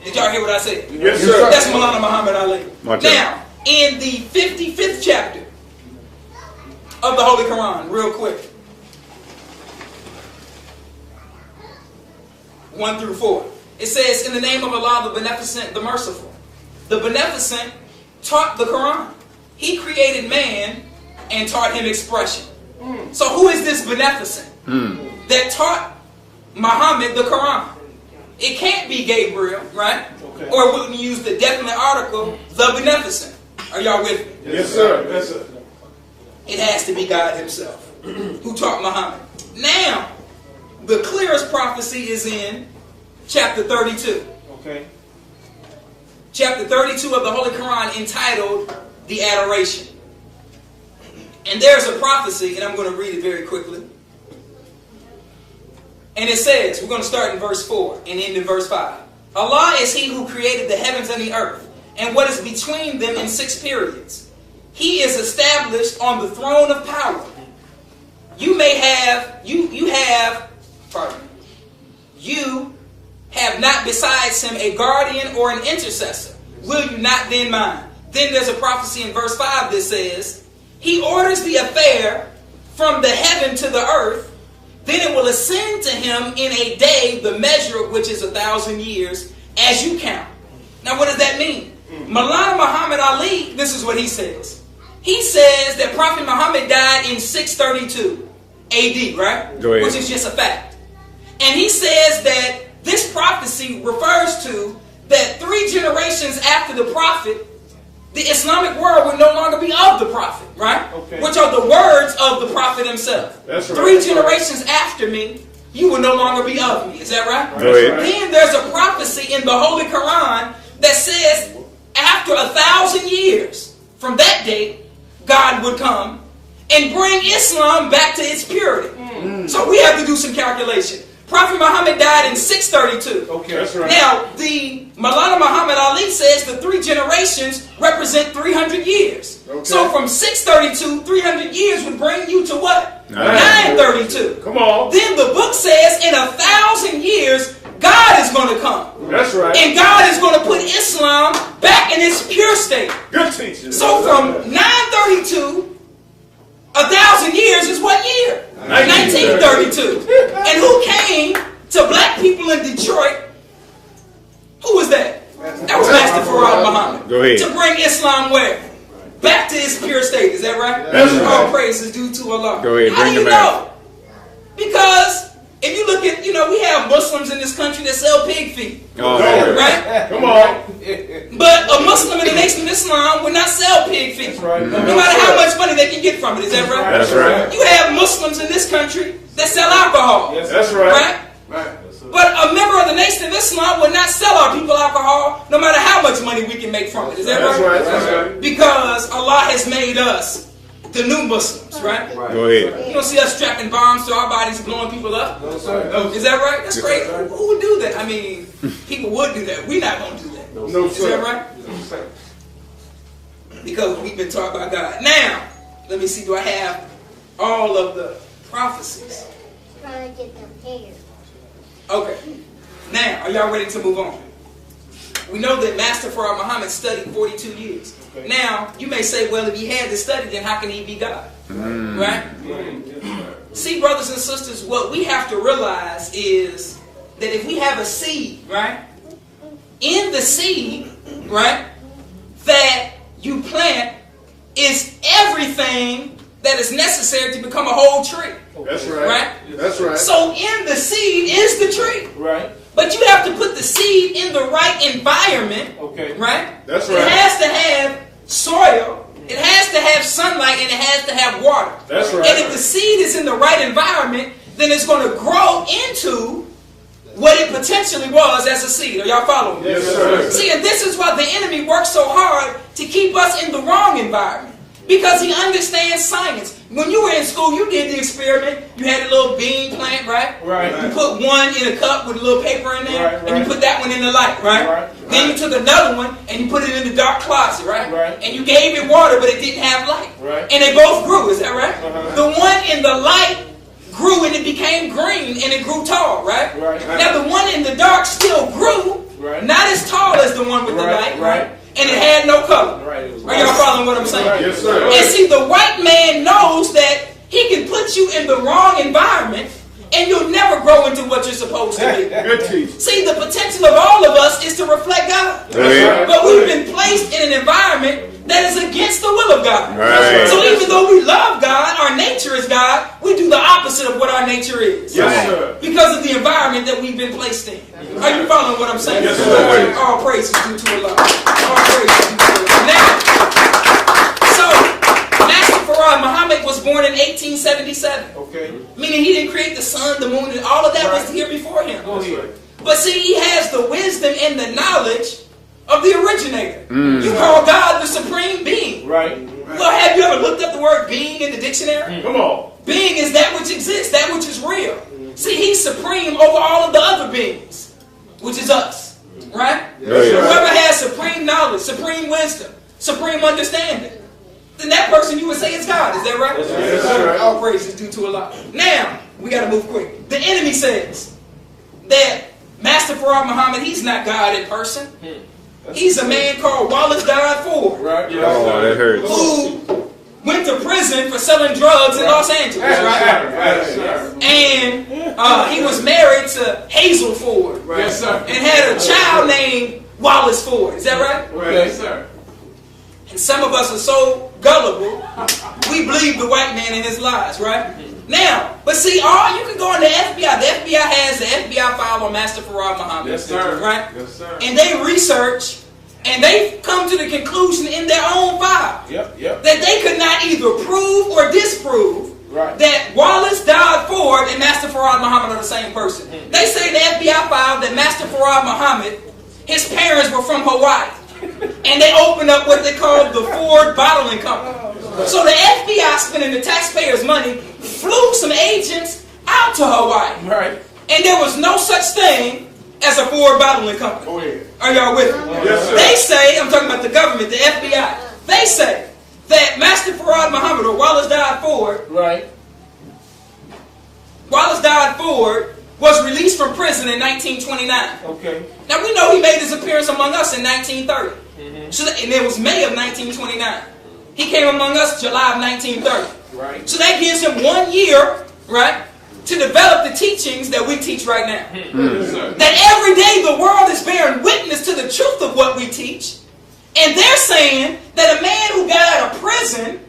Did y'all hear what I said?
Yes, sir.
That's Maulana Muhammad Ali.
Watch
Now, in the 55th chapter of the Holy Quran, real quick. 1 through 4. It says, in the name of Allah, the Beneficent, the Merciful. The Beneficent taught the Quran. He created man and taught him expression. So who is this Beneficent that taught Muhammad the Quran? It can't be Gabriel, right?
Okay.
Or wouldn't use the definite article, the Beneficent. Are y'all with me?
Yes, sir. Yes, sir.
It has to be God himself who taught Muhammad. Now, the clearest prophecy is in chapter 32.
Okay.
Chapter 32 of the Holy Quran entitled The Adoration. And there's a prophecy, and I'm going to read it very quickly. And it says, we're going to start in verse 4 and end in verse 5. Allah is he who created the heavens and the earth, and what is between them in 6 periods. He is established on the throne of power. You have not besides him a guardian or an intercessor. Will you not then mind? Then there's a prophecy in verse 5 that says, he orders the affair from the heaven to the earth, then it will ascend to him in a day, the measure of which is 1,000 years, as you count. Now what does that mean? Maulana Muhammad Ali, this is what he says. He says that Prophet Muhammad died in 632 AD, right?
Go ahead.
Which is just a fact. And he says that this prophecy refers to that 3 generations after the Prophet, the Islamic world would no longer be of the Prophet, right?
Okay.
Which are the words of the Prophet himself.
That's right.
3 generations after me, you will no longer be of me. Is that right?
Go ahead.
Then there's a prophecy in the Holy Quran that says after 1,000 years from that date, God would come and bring Islam back to its purity. So we have to do some calculation. Prophet Muhammad died in 632.
Okay, that's right.
Now, the Maulana Muhammad Ali says the 3 generations represent 300 years.
Okay.
So from 632, 300 years would bring you to what?
932.
932.
Come on.
Then the book says in 1,000 years, God is going to come.
That's right.
And God is going to put Islam back in its pure state.
Good teaching.
So from 932, 1,000 years is what year? 1932. And who came to black people in Detroit? Who was that? That was Master Farad Muhammad.
Go ahead.
To bring Islam where? Back to its pure state. Is that right?
That's right.
All praise is due to Allah.
Go ahead,
How
bring
do you
them out.
know? Because if you look at, we have Muslims in this country that sell pig feet.
Oh, yeah.
Right?
Come on.
But a Muslim in the Nation of Islam would not sell pig feet.
That's right.
No matter how much money they can get from it. Is that right?
That's right.
You have Muslims in this country that sell alcohol.
Yes, that's right.
Right?
Right.
But a member of the Nation of Islam would not sell our people alcohol no matter how much money we can make from it. Is that
That's
right?
right. That's right.
Because Allah has made us the new Muslims, right?
Go ahead.
You don't see us strapping bombs to our bodies and blowing people up.
No, sir.
Is that right? That's great. Who would do that? I mean, people would do that. We're not going to do that.
No,
Is
sir.
that right? Because we've been taught by God. Now, let me see. Do I have all of the prophecies?
Trying to get them hair.
Okay. Now, are y'all ready to move on? We know that Master Farad Muhammad studied 42 years.
Okay.
Now, you may say, well, if he had to study, then how can he be God? Right? See, brothers and sisters, what we have to realize is that if we have a seed, right? In the seed, right, that you plant is everything that is necessary to become a whole tree.
That's right.
Right?
That's right.
So in the seed is the tree.
Right.
But you have to put the seed in the right environment.
Okay.
Right?
That's
It
right.
has to have soil. It has to have sunlight, and it has to have water.
That's right.
And if the seed is in the right environment, then it's going to grow into what it potentially was as a seed. Are y'all following me?
Yes, sir.
See, and this is why the enemy works so hard to keep us in the wrong environment. Because he understands science. When you were in school, you did the experiment. You had a little bean plant, right?
Right.
You put one in a cup with a little paper in there,
Right,
and you put that one in the light, right?
Right.
Then you took another one, and you put it in the dark closet, right?
Right.
And you gave it water, but it didn't have light.
Right.
And they both grew, is that right?
Uh-huh.
The one in the light grew, and it became green, and it grew tall, right?
Right.
Now the one in the dark still grew,
Right.
not as tall as the one with the
Right,
light,
right.
And it had no color.
Right. It was
Are y'all following what I'm saying?
Right.
Yes, sir.
And see, the white man knows that he can put you in the wrong environment and you'll never grow into what you're supposed to be.
Good teaching.
See, the potential of all of us is to reflect God.
Go ahead.
But we've been placed in an environment that is against the will of God.
Right.
So even though we love God, our nature is God, we do the opposite of what our nature is.
Yes, sir.
Because of the environment that we've been placed in. Are you following what I'm saying?
Yes, sir.
All praise is due to Allah. All praise is due to Allah. Now, so, Master Farad Muhammad was born in 1877.
Okay.
Meaning he didn't create the sun, the moon, and all of that was here before him.
Go ahead.
But see, he has the wisdom and the knowledge of the originator. You call God the supreme being.
Right.
Well, have you ever looked up the word being in the dictionary?
Come on.
Being is that which exists, that which is real. See, he's supreme over all of the other beings, which is us. Right?
Yes, sir.
Whoever has supreme knowledge, supreme wisdom, supreme understanding, then that person you would say is God. Is that right?
Yes, sir.
All praise is due to Allah. Now, we got to move quick. The enemy says that Master Farad Muhammad, he's not God in person. He's a man called Wallace Died Ford,
Right.
Oh, that hurts.
who went to prison for selling drugs in Los Angeles, right?
Right.
And he was married to Hazel Ford
Yes, sir.
and had a child named Wallace Ford. Is that right?
Yes, sir.
And some of us are so gullible, we believe the white man in his lies, right? Now, but see, you can go on the FBI. The FBI has the FBI file on Master Farad Muhammad.
Yes, sir.
Right?
Yes, sir.
And they research, and they come to the conclusion in their own file
Yep.
that they could not either prove or disprove
Right.
that Wallace Died Ford and Master Farad Muhammad are the same person. They say in the FBI file that Master Farad Muhammad, his parents were from Hawaii. And they opened up what they called the Ford Bottling Company. So the FBI, spending the taxpayers' money, flew some agents out to Hawaii.
Right.
And there was no such thing as a Ford bottling company.
Oh, yeah.
Are y'all with me?
Yes, sir.
They say, I'm talking about the government, the FBI, they say that Master Farad Muhammad, or Wallace Died Ford,
Right.
Wallace Died Ford was released from prison in 1929.
Okay.
Now we know he made his appearance among us in 1930. So and it was May of 1929. He came among us July of 1930.
Right.
So that gives him 1 year, right, to develop the teachings that we teach right now.
Yes, sir.
That every day the world is bearing witness to the truth of what we teach. And they're saying that a man who got out of prison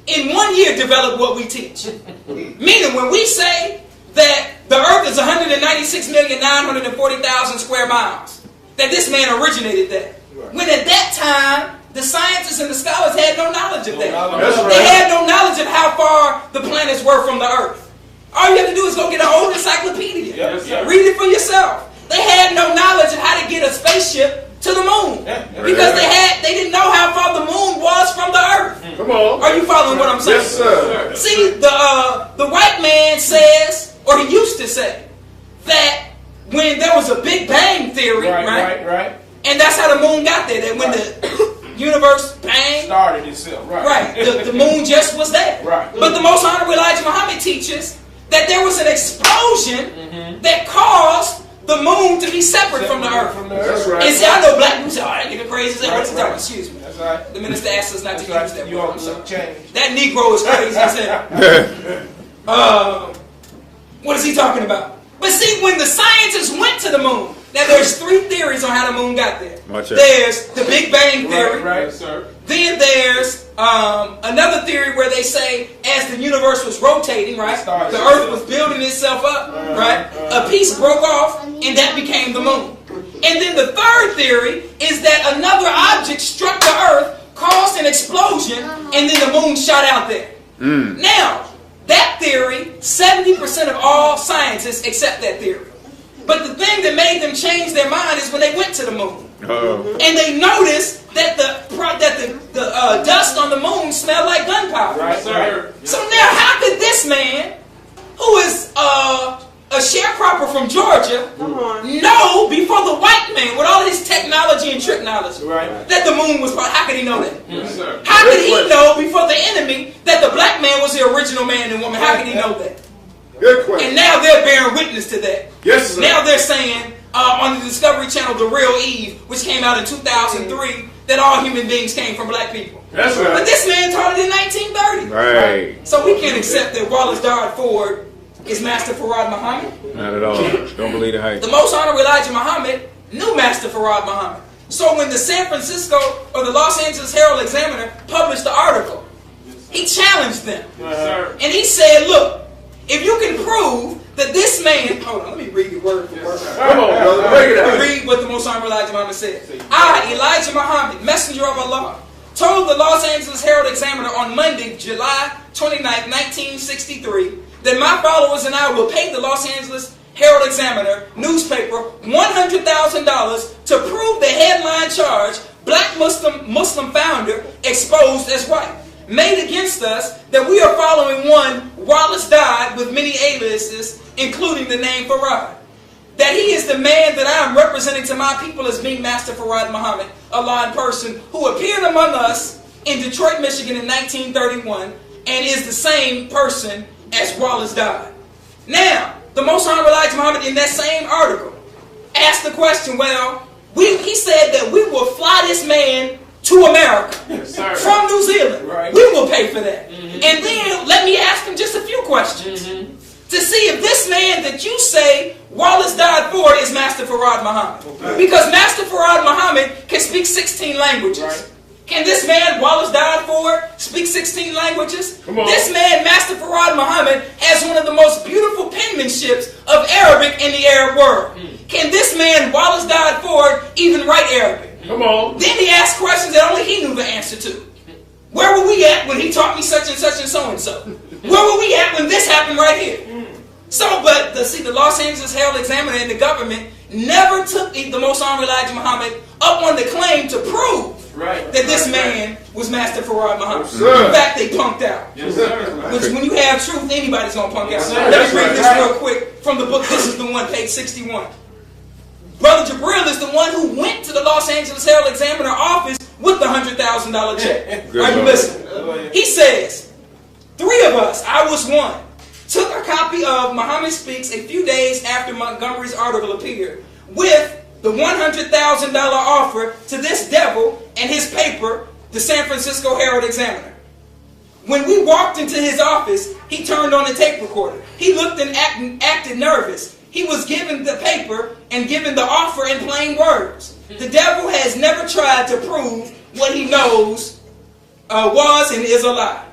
in 1 year developed what we teach. Meaning when we say that the earth is 196,940,000 square miles, that this man originated that. When at that time, the scientists and the scholars had no knowledge of that.
That's
They had no knowledge of how far the planets were from the earth. All you have to do is go get an old encyclopedia.
Yes, sir.
Read it for yourself. They had no knowledge of how to get a spaceship to the moon. Because they didn't know how far the moon was from the earth.
Come on.
Are you following what I'm saying?
Yes, sir.
See, the white man says, or he used to say, that when there was a Big Bang theory,
Right.
and that's how the moon got there, that when the universe banged,
Started itself. Right.
the moon just was there.
Right.
But the Most Honorable Elijah Muhammad teaches that there was an explosion that caused the moon to be separate from the earth.
That's right.
And see, I know black people say, oh, that nigga crazy. What's he talking about? Excuse me.
That's right.
The minister asked us not to use that
You
word.
ought
I'm
to
sorry.
change.
That Negro is crazy. I said, what is he talking about? But see, when the scientists went to the moon, now there's 3 theories on how the moon got there.
Watch out.
There's the Big Bang theory.
Right.
Yes, sir.
Then there's another theory where they say as the universe was rotating, right, the earth was building itself up, right, a piece broke off and that became the moon. And then the third theory is that another object struck the earth, caused an explosion, and then the moon shot out there. Now, that theory, 70% of all scientists accept that theory. But the thing that made them change their mind is when they went to the moon. And they noticed that the dust on the moon smelled like gunpowder.
Right, sir.
So now how could this man, who is a sharecropper from Georgia, know before the white man, with all his technology and trick knowledge, that the moon was, how could he know that?
Yes, sir.
How could he know before the enemy that the black man was the original man and woman? How could he know that?
Good question.
And now they're bearing witness to that.
Yes, sir.
Now they're saying on the Discovery Channel, The Real Eve, which came out in 2003, that all human beings came from black people.
That's
But
right.
this man taught it in 1930.
Right.
So we can't accept that Wallace Died Ford is Master Farad Muhammad.
Not at all. Don't believe the hype.
The Most Honorable Elijah Muhammad knew Master Farad Muhammad. So when the San Francisco or the Los Angeles Herald Examiner published the article, he challenged them.
Yes, sir.
And he said, look, if you can prove that this man, hold on, let me read the word for word.
Come on, brother. Break it
Let me
out.
read what the Most Honorable Elijah Muhammad said. I, Elijah Muhammad, messenger of Allah, told the Los Angeles Herald Examiner on Monday, July 29, 1963, that my followers and I will pay the Los Angeles Herald Examiner newspaper $100,000 to prove the headline charge, Black Muslim founder exposed as white, made against us, that we are following one Wallace Died with many aliases, including the name Farad. That he is the man that I am representing to my people as being Master Farad Muhammad, Allah in person, who appeared among us in Detroit, Michigan in 1931, and is the same person as Wallace Died. Now, the Most Honorable Elijah Muhammad in that same article asked the question, well, he said that we will fly this man to America from New Zealand.
Right.
We will pay for that. And then let me ask him just a few questions to see if this man that you say Wallace Died for is Master Farad Muhammad. Because Master Farad Muhammad can speak 16 languages.
Right.
Can this man, Wallace Died for, speak 16 languages?
Come on.
This man, Master Farad Muhammad, has one of the most beautiful penmanships of Arabic in the Arab world. Can this man, Wallace Died for, even write Arabic?
Come on.
Then he asked questions that only he knew the answer to. Where were we at when he taught me such and such and so and so? Where were we at when this happened right here? So, but the Los Angeles Herald Examiner and the government never took the Most Honorable Elijah Muhammad up on the claim to prove
Right.
that this man was Master Farad Muhammad.
sir.
In fact, they punked out.
Yes, sir.
Which, when you have truth, anybody's going to punk out.
Yes, sir.
Let me read
That's
this
right.
real quick from the book. This is the one, page 61. Brother Jabril is the one who went to the Los Angeles Herald Examiner office with the $100,000 check.
Good
Are you
Lord.
listening? He says, 3 of us, I was one, took a copy of Muhammad Speaks a few days after Montgomery's article appeared with the $100,000 offer to this devil and his paper, the San Francisco Herald Examiner. When we walked into his office, he turned on the tape recorder. He looked and acted nervous. He was given the paper and given the offer in plain words. The devil has never tried to prove what he knows was and is a lie.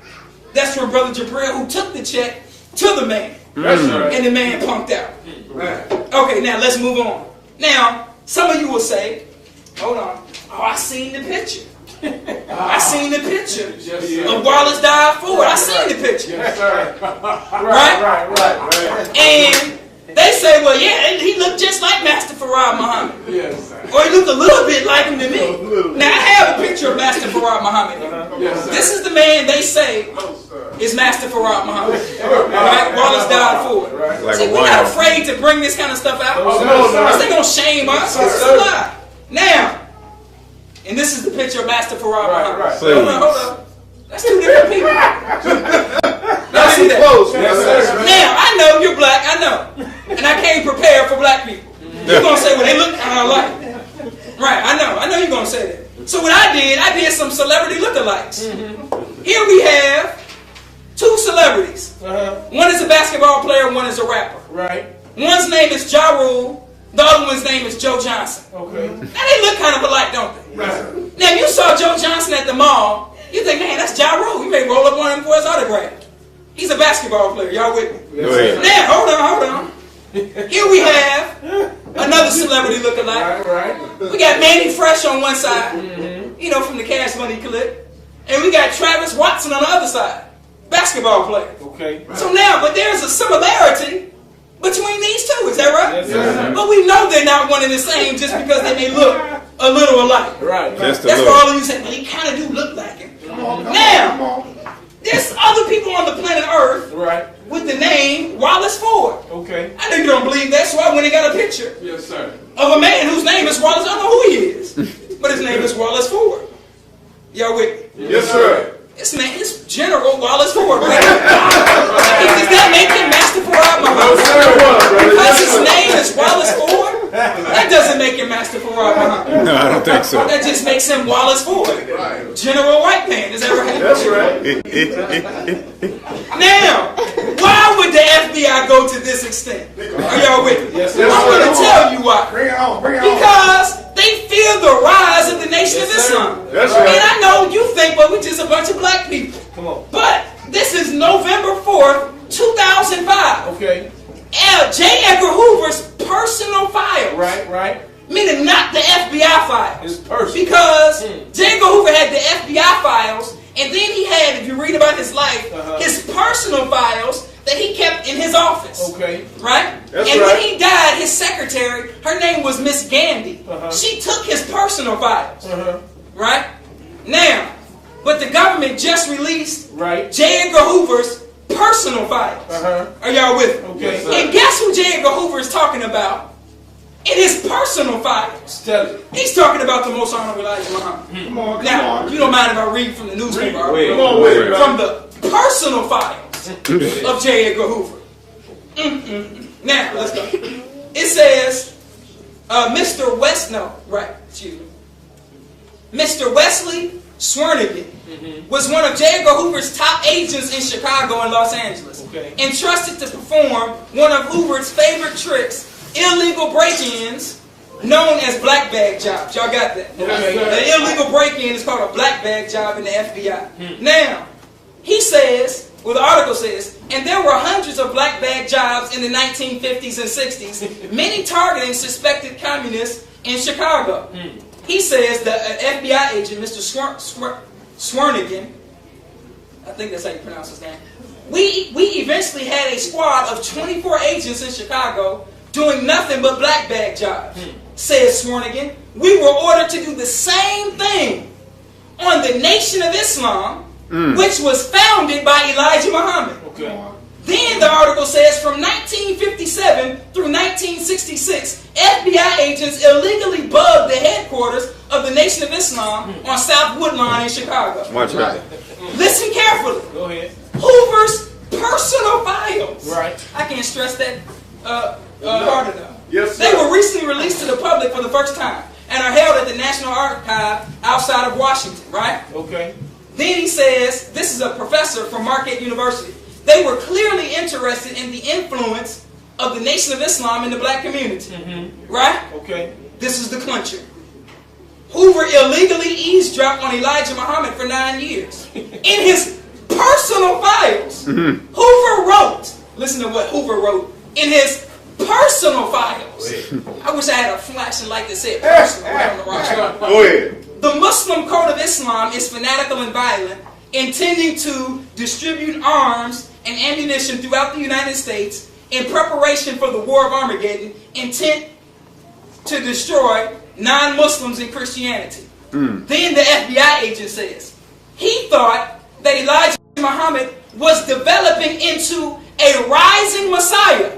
That's from Brother Jabril, who took the check to the man.
That's right.
And the man punked out. Okay, now let's move on. Now, some of you will say, hold on. Oh, I seen the picture. I seen the picture of Wallace died Ford. I seen the picture.
Yes, sir.
Right? And they say, well, yeah, he looked just like Master Farad Muhammad.
Yes, sir.
Or he looked a little bit like him to me. Now, I have a picture of Master Farad Muhammad here.
Yes, sir.
This is the man they say is Master Farad Muhammad. Right? Wallace died Ford.
Like
See,
a
we're not
wino.
afraid to bring this kind of stuff out.
Oh, no,
Because
sir.
they're going to shame us. It's a lie. Now, and this is the picture of Master Farad Muhammad.
right.
Hold on. That's 2 different people. Now, see that?
Close.
Yes, sir.
Now, I know you're black, I know. And I came prepared for black people. You're going to say, well, they look kind of alike. Right, I know you're going to say that. So what I did some celebrity lookalikes. Here we have 2 celebrities. One is a basketball player, one is a rapper.
Right.
One's name is Ja Rule, the other one's name is Joe Johnson.
Okay.
Now they look kind of alike, don't they?
Right.
Now if you saw Joe Johnson at the mall, you think, man, that's Ja Rule. You may roll up on him for his autograph. He's a basketball player. Y'all with me?
Go ahead.
Now, hold on. Here we have another celebrity lookalike.
Right.
We got Manny Fresh on one side, you know, from the Cash Money clip. And we got Travis Watson on the other side, basketball player.
Okay.
So now, but there's a similarity between these 2, is that right?
Yes, sir.
But we know they're not one and the same just because they may look a little alike.
Right.
Just a
That's
little.
why all of you say, well, they kind of do look like him. Now, there's other people on the planet Earth
Right.
with the name Wallace Ford.
Okay.
I know you don't believe that, so I went and got a picture
Yes, sir.
of a man whose name is Wallace. I don't know who he is, but his name is Wallace Ford. Y'all with me?
Yes, sir.
This man is General Wallace Ford. Right? Does that make him Master Farad Muhammad? Because his name is Wallace Ford? That doesn't make him Master Farad Muhammad.
No, I don't think so.
That just makes him Wallace Ford. General White Man. Is that right?
That's right.
Now, why would the FBI go to this extent? Are y'all with me?
Yes, sir.
I'm going to tell you why.
Bring it on. Bring it on.
Because they fear the rise of the Nation of
Yes, sir.
Islam.
That's
And
right.
I know you think, well, we're just a bunch of black people.
Come on.
But this is November 4th, 2005.
Okay.
J. Edgar Hoover's personal files.
Right.
Meaning not the FBI files.
It's personal.
Because J. Edgar Hoover had the FBI files, and then he had, if you read about his life, his personal files that he kept in his office.
Okay.
Right?
That's
and
right.
when he died, his secretary, her name was Miss Gandy. She took his personal files. Right? Now, but the government just released
Right.
J. Edgar Hoover's personal files. Are y'all with me?
Okay.
And guess who J. Edgar Hoover is talking about in his personal files?
Tell it.
He's talking about the most honorable Elijah Muhammad.
Come on. Come
Now,
on.
you don't mind if I read from the newspaper article?
Come on with it.
From the personal files of J. Edgar Hoover. Now, let's go. It says, Mr. Mr. Wesley Swernigan was one of J. Edgar Hoover's top agents in Chicago and Los Angeles, entrusted to perform one of Hoover's favorite tricks, illegal break-ins, known as black bag jobs. Y'all got that? The illegal break-in is called a black bag job in the FBI. Now, he says, well, the article says, and there were hundreds of black bag jobs in the 1950s and 60s, many targeting suspected communists in Chicago. He says the FBI agent, Mr. Swernigan, I think that's how you pronounce his name, we eventually had a squad of 24 agents in Chicago doing nothing but black bag jobs, says Swernigan. We were ordered to do the same thing on the Nation of Islam, which was founded by Elijah Muhammad.
Okay.
Then the article says from 1957 through 1966, FBI agents illegally bugged the headquarters of the Nation of Islam on South Woodlawn in Chicago.
Watch that.
Listen carefully.
Go ahead.
Hoover's personal files.
Right.
I can't stress that hard enough.
Yes,
They
sir.
were recently released to the public for the first time and are held at the National Archive outside of Washington, right?
Okay.
Then he says, this is a professor from Marquette University. They were clearly interested in the influence of the Nation of Islam in the black community. Right?
Okay.
This is the clincher. Hoover illegally eavesdropped on Elijah Muhammad for 9 years. In his personal files, Hoover wrote, listen to what Hoover wrote, in his personal files. I wish I had a flashing light that said personal right on the rock.
Go ahead.
The Muslim Code of Islam is fanatical and violent, intending to distribute arms and ammunition throughout the United States in preparation for the War of Armageddon, intent to destroy non-Muslims in Christianity. Then the FBI agent says, he thought that Elijah Muhammad was developing into a rising Messiah.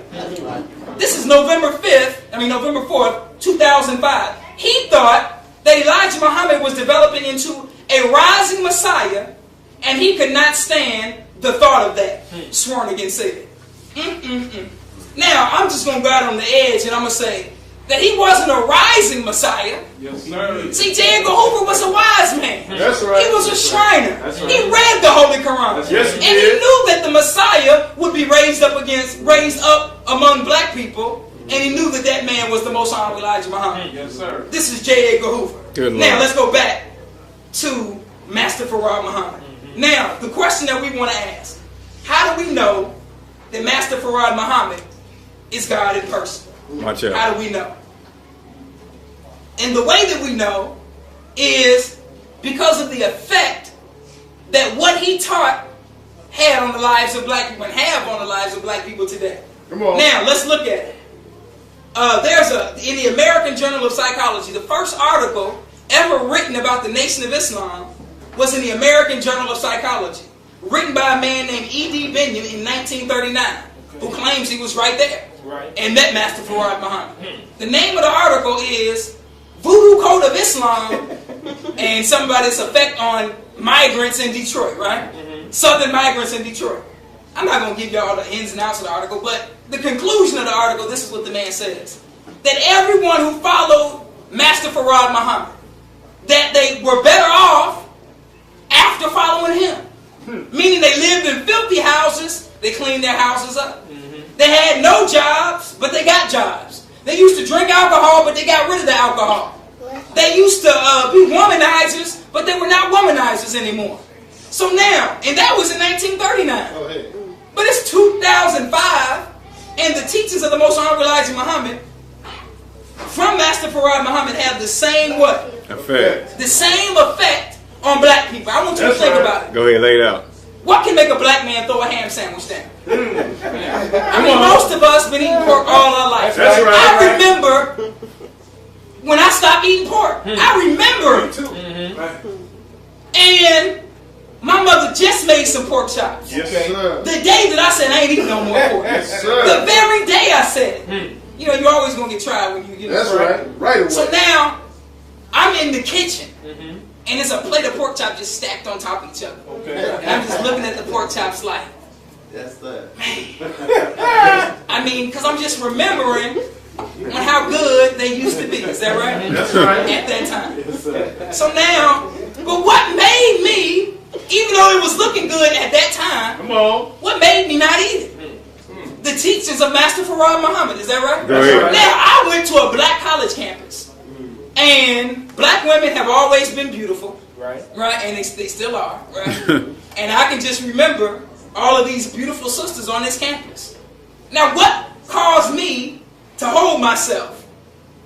This is November 4th, 2005. He thought that Elijah Muhammad was developing into a rising Messiah, and he could not stand the thought of that. Sworn said. Now, I'm just going to go out on the edge and I'm going to say that he wasn't a rising Messiah.
Yes, sir.
See, J. Edgar Hoover was a wise man.
That's right.
He was a Shriner.
That's right.
He read the Holy Quran.
Yes, he
and he
did.
knew that the Messiah would be raised up among black people, and he knew that that man was the Most Honorable Elijah Muhammad.
Yes, sir.
This is J. Edgar Hoover.
Good
now,
Lord.
let's go back to Master Farad Muhammad. Now, the question that we want to ask, how do we know that Master Farad Muhammad is God in person?
Watch out.
How do we know? And the way that we know is because of the effect that what he taught had on the lives of black people and have on the lives of black people today.
Come on.
Now, let's look at it. In the American Journal of Psychology, the first article ever written about the Nation of Islam was in the American Journal of Psychology, written by a man named E.D. Benyon in 1939, who claims he was right there and met Master Farad Muhammad. The name of the article is Voodoo Code of Islam and somebody's effect on migrants in Detroit, right? Southern migrants in Detroit. I'm not going to give you all the ins and outs of the article, but the conclusion of the article, this is what the man says. That everyone who followed Master Farad Muhammad, that they were better off after following him. Meaning they lived in filthy houses, they cleaned their houses up. They had no jobs, but they got jobs. They used to drink alcohol, but they got rid of the alcohol. They used to be womanizers, but they were not womanizers anymore. So now, and that was in 1939. But it's 2005, and the teachings of the Most Honorable Elijah Muhammad from Master Farad Muhammad have the same what?
Effect.
The same effect on black people. I want you to think about it.
Go ahead, lay it out.
What can make a black man throw a ham sandwich down? I mean, most of us been eating pork all our life.
That's right.
I remember when I stopped eating pork. I remember it. And my mother just made some pork chops.
Yes, sir.
The day that I said I ain't eating no more pork.
Yes, sir.
The very day I said it. You know, you're always going to get tried when you
That's right. Right away.
So now, I'm in the kitchen. And it's a plate of pork chops just stacked on top of each other. And I'm just looking at the pork chops like,
That's that.
I mean, because I'm just remembering on how good they used to be. Is that right?
That's right.
At that time. So now, but what made me, even though it was looking good at that time,
Come on.
what made me not eat it? The teachings of Master Farad Muhammad. Is that right?
Go ahead.
Now, I went to a black college campus. And black women have always been beautiful. Right? And they still are. Right? And I can just remember all of these beautiful sisters on this campus. Now, what caused me to hold myself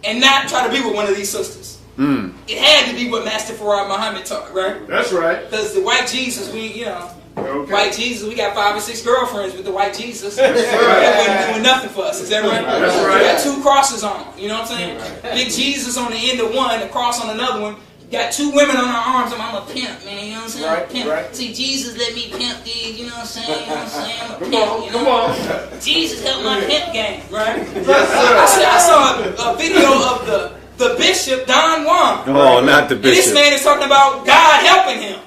and not try to be with one of these sisters? It had to be what Master Farad Muhammad taught, right?
That's right.
Because the white Jesus, white Jesus, we got 5 or 6 girlfriends with the white Jesus. That wasn't doing nothing for us. Is that right?
That's right.
We got 2 crosses on. You know what I'm saying? Big Jesus on the end of one, a cross on another one. got two women on her arms. I'm a pimp, man. You know what I'm saying? I'm a
Right,
pimp.
right.
See, Jesus let me pimp these. You know what I'm saying? You know what I'm saying? I'm a
Come
pimp.
on,
you
come
know?
on.
Jesus helped my pimp game, right?
Yes,
I saw a video of the bishop, Don Juan.
Oh, not the
And this
bishop.
man is talking about God helping him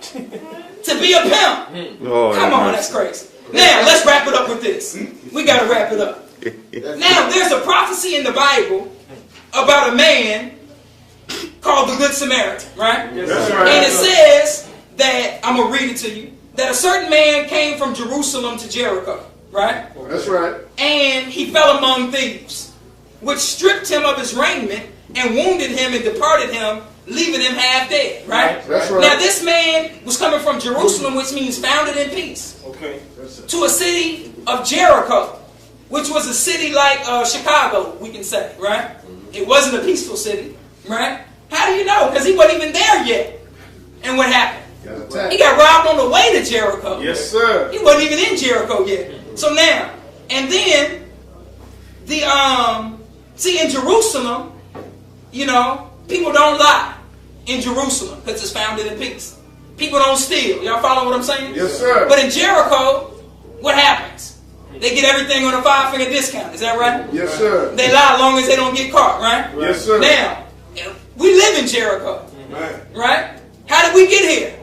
to be a pimp.
Oh,
Come on, that's crazy. Now, let's wrap it up with this. We got to wrap it up. Now, there's a prophecy in the Bible about a man called the Good Samaritan, right?
That's right.
And it says that, I'm going to read it to you, that a certain man came from Jerusalem to Jericho, right?
That's right.
And he fell among thieves, which stripped him of his raiment and wounded him and departed him, leaving him half dead, right?
That's right.
Now, this man was coming from Jerusalem, which means founded in peace,
Okay.
to a city of Jericho, which was a city like Chicago, we can say, right? It wasn't a peaceful city, right? How do you know? Because he wasn't even there yet. And what happened? He got robbed on the way to Jericho.
Yes, sir.
He wasn't even in Jericho yet. So now, and then, see, in Jerusalem, you know, people don't lie in Jerusalem because it's founded in peace. People don't steal. Y'all follow what I'm saying?
Yes, sir.
But in Jericho, what happens? They get everything on a 5-finger discount. Is that right?
Yes, sir.
They lie as long as they don't get caught, right?
Yes, sir.
Now, we live in Jericho, right? How did we get here?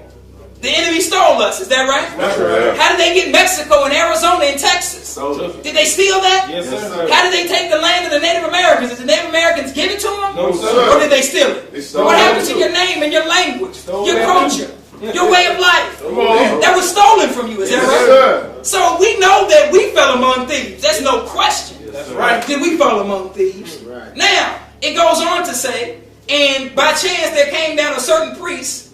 The enemy stole us. Is that right?
That's right.
How did they get Mexico and Arizona and Texas? Did they steal that?
Yes, sir.
How did they take the land of the Native Americans? Did the Native Americans give it to them?
No, sir.
Or did they steal it?
They stole
What
it.
happened to your name and your language, your
that
culture, your way of life?
Come on.
That was stolen from you. Is that
Yes,
right?
sir.
So we know that we fell among thieves. That's no question.
That's right.
Did we fall among thieves?
Right.
Now, it goes on to say, and by chance there came down a certain priest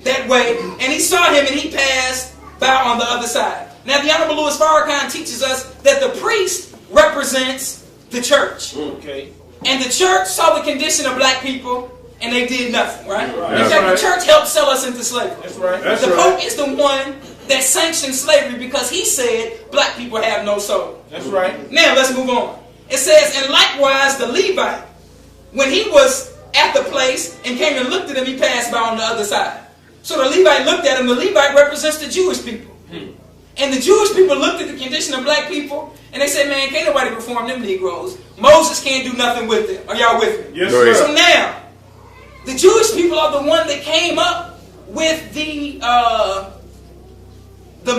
that way, and he saw him and he passed by on the other side. Now, the Honorable Louis Farrakhan teaches us that the priest represents the church.
Okay.
And the church saw the condition of black people, and they did nothing, right?
Right.
In fact,
Right.
the church helped sell us into slavery.
That's right.
That's
The
right.
Pope is the one that sanctioned slavery because he said black people have no soul.
That's right.
Now, let's move on. It says, and likewise the Levite, when he was at the place and came and looked at him, he passed by on the other side. So the Levite looked at him. The Levite represents the Jewish people. And the Jewish people looked at the condition of black people, and they said, man, can't nobody reform them Negroes. Moses can't do nothing with them. Are y'all with me?
Yes,
Go ahead.
So
sir.
now, the Jewish people are the one that came up with the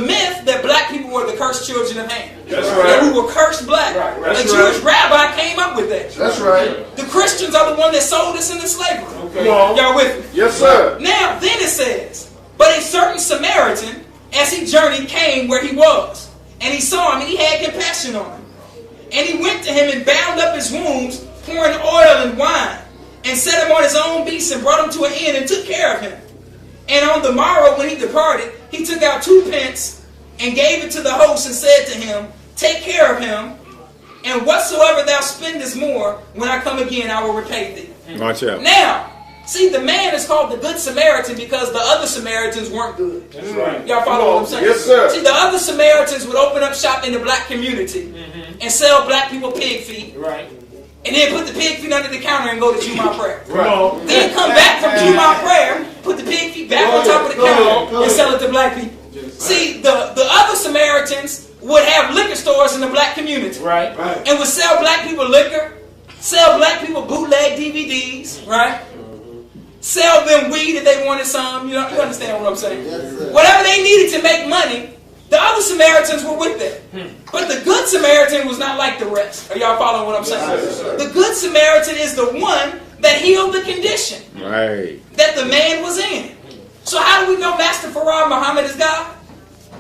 myth that black people were the cursed children of Ham.
That's
That
right.
we were cursed black.
Right,
A
that's
Jewish
right.
rabbi came up with that.
That's right.
The Christians are the one that sold us into slavery.
Okay.
Come on.
Y'all with me?
Yes, sir.
Now, then it says, but a certain Samaritan, as he journeyed, came where he was. And he saw him, and he had compassion on him. And he went to him and bound up his wounds, pouring oil and wine, and set him on his own beast and brought him to an inn and took care of him. And on the morrow when he departed, he took out 2 pence and gave it to the host and said to him, take care of him, and whatsoever thou spendest more, when I come again, I will repay thee.
Watch out.
Now, see, the man is called the Good Samaritan because the other Samaritans weren't good.
That's right.
Y'all follow what I'm saying?
Yes, sir.
See, the other Samaritans would open up shop in the black community and sell black people pig feet,
Right.
and then put the pig feet under the counter and go to Juma prayer.
Come on.
Then come back from Juma prayer, put the pig feet back on top of the counter and sell it to black people. See, the other Samaritans would have liquor stores in the black community
Right.
and would sell black people liquor, sell black people bootleg DVDs, right? Sell them weed if they wanted some. You understand what I'm saying? Whatever they needed to make money, the other Samaritans were with them. But the Good Samaritan was not like the rest. Are y'all following what I'm saying? The Good Samaritan is the one that healed the condition
Right.
that the man was in. So how do we know Master Farad Muhammad is God?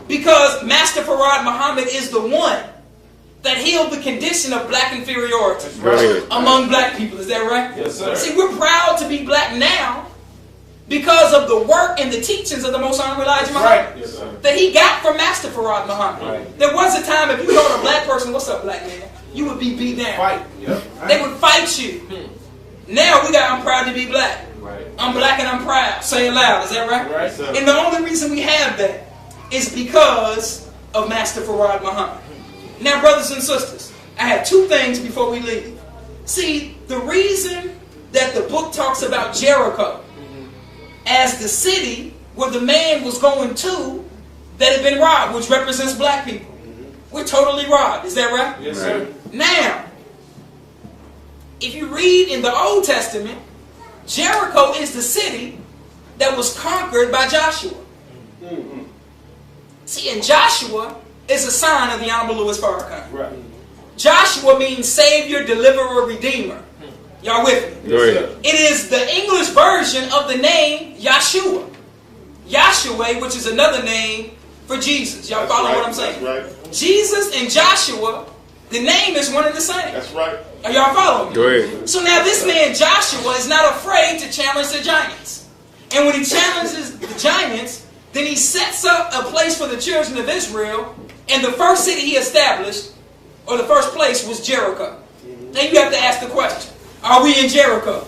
Because Master Farad Muhammad is the one that healed the condition of black inferiority
Go ahead.
among black people. Is that right?
Yes, sir.
See, we're proud to be black now because of the work and the teachings of the Most Honorable Elijah Muhammad
Right. Yes, sir.
that he got from Master Farad Muhammad.
Right.
There was a time if you told a black person, what's up, black man, you would be beat down.
Fight. Yep.
They would fight you. Now we got, I'm proud to be black.
Right.
I'm black and I'm proud. Say it loud. Is that right?
Right, sir.
And the only reason we have that is because of Master Farad Muhammad. Now, brothers and sisters, I have 2 things before we leave. See, the reason that the book talks about Jericho as the city where the man was going to that had been robbed, which represents black people. We're totally robbed. Is that right?
Yes, sir.
Now, if you read in the Old Testament, Jericho is the city that was conquered by Joshua. See, and Joshua is a sign of the Honorable Louis Farrakhan.
Right.
Joshua means Savior, Deliverer, Redeemer. Y'all with me?
Go ahead.
It is the English version of the name Yahshua. Yahshua, which is another name for Jesus. Y'all follow what I'm saying?
That's right.
Jesus and Joshua, the name is one and the same.
That's right.
Are y'all following me?
Go ahead.
So now this man Joshua is not afraid to challenge the giants. And when he challenges the giants, then he sets up a place for the children of Israel. And the first city he established, or the first place, was Jericho. Then you have to ask the question, are we in Jericho?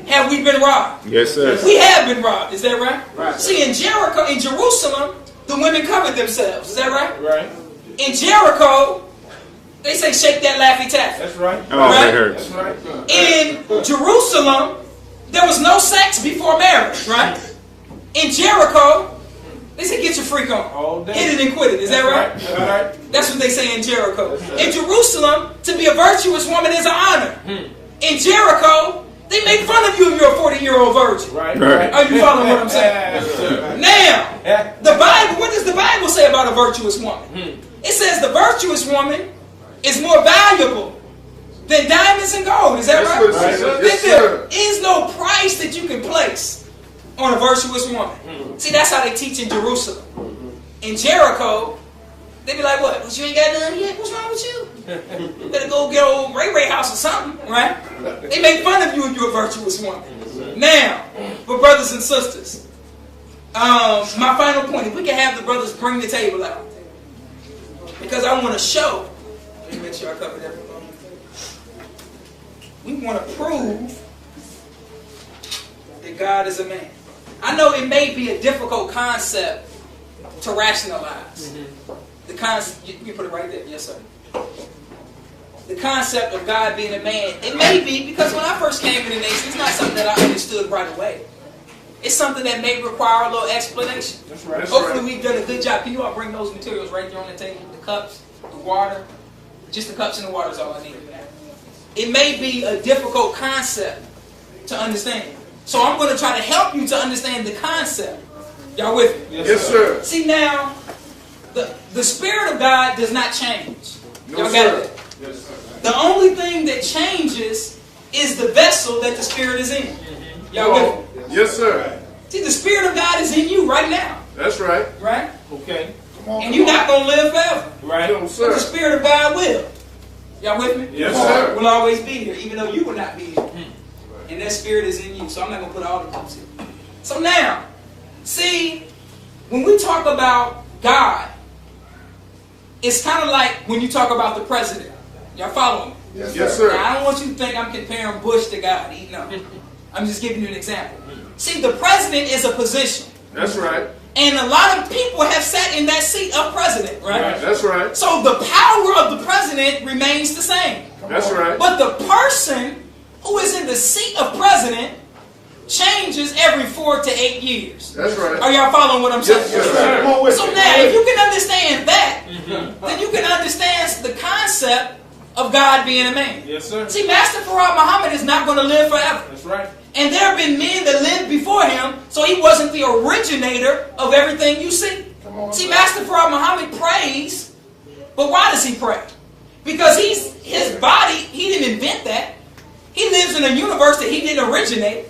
Have we been robbed?
Yes, sir.
We have been robbed. Is that right?
Right.
See, in Jericho, in Jerusalem, the women covered themselves. Is that right?
Right.
In Jericho, they say shake that Laffy Taffy.
That's right.
Oh,
Right.
that hurts.
That's right.
In Jerusalem, there was no sex before marriage, right? In Jericho, they say get your freak on.
All day.
Hit it and quit it. Is that right?
That's right.
That's what they say in Jericho. In Jerusalem, to be a virtuous woman is an honor. In Jericho, they make fun of you if you're a 40-year-old virgin.
Right.
Right.
Are you following what I'm saying?
Yes, sir.
Now, the Bible, what does the Bible say about a virtuous woman? It says the virtuous woman is more valuable than diamonds and gold. Is that right?
Yes, sir.
That
Yes,
there
sir.
is no price that you can place on a virtuous woman. See, that's how they teach in Jerusalem. In Jericho, they be like, what? You ain't got none yet? What's wrong with you? You better go get old Ray Ray house or something, right? They make fun of you if you're a virtuous woman. Now, for brothers and sisters, my final point, if we can have the brothers bring the table out. Because I want to show, let me make sure I covered everything. We want to prove that God is a man. I know it may be a difficult concept to rationalize. The concept, you put it right there, yes sir. The concept of God being a man, it may be because when I first came to the nation, it's not something that I understood right away. It's something that may require a little explanation.
That's right.
Hopefully we've done a good job. Can you all bring those materials right there on the table? The cups, the water, just the cups and the water is all I need. It may be a difficult concept to understand. So I'm going to try to help you to understand the concept. Y'all with me?
Yes, sir.
See now, the Spirit of God does not change.
No,
Y'all
sir.
got that?
Yes, sir.
The only thing that changes is the vessel that the Spirit is in. Y'all with me?
Yes, sir.
See, the Spirit of God is in you right now.
That's right.
Right?
Okay.
And you're not going to live forever.
Right.
No,
But
sir.
the Spirit of God will. Y'all with me?
Yes, sir.
Will always be here, even though you will not be here. And that Spirit is in you. So I'm not going to put all the cups in. So now, see, when we talk about God, it's kind of like when you talk about the president. Y'all follow me?
Yes, sir.
Now, I don't want you to think I'm comparing Bush to God. No. I'm just giving you an example. See, the president is a position.
That's right.
And a lot of people have sat in that seat of president, right?
That's right.
So the power of the president remains the same.
That's right.
But the person who is in the seat of president changes every 4 to 8 years.
That's right.
Are y'all following what I'm saying?
Yes, sir. Come on with
So
me.
now, if you can understand that, then you can understand the concept of God being a man.
Yes, sir.
See, Master Farad Muhammad is not going to live forever.
That's right.
And there have been men that lived before him, so he wasn't the originator of everything you see. See, Master Farad Muhammad prays, but why does he pray? Because his body, he didn't invent that. He lives in a universe that he didn't originate.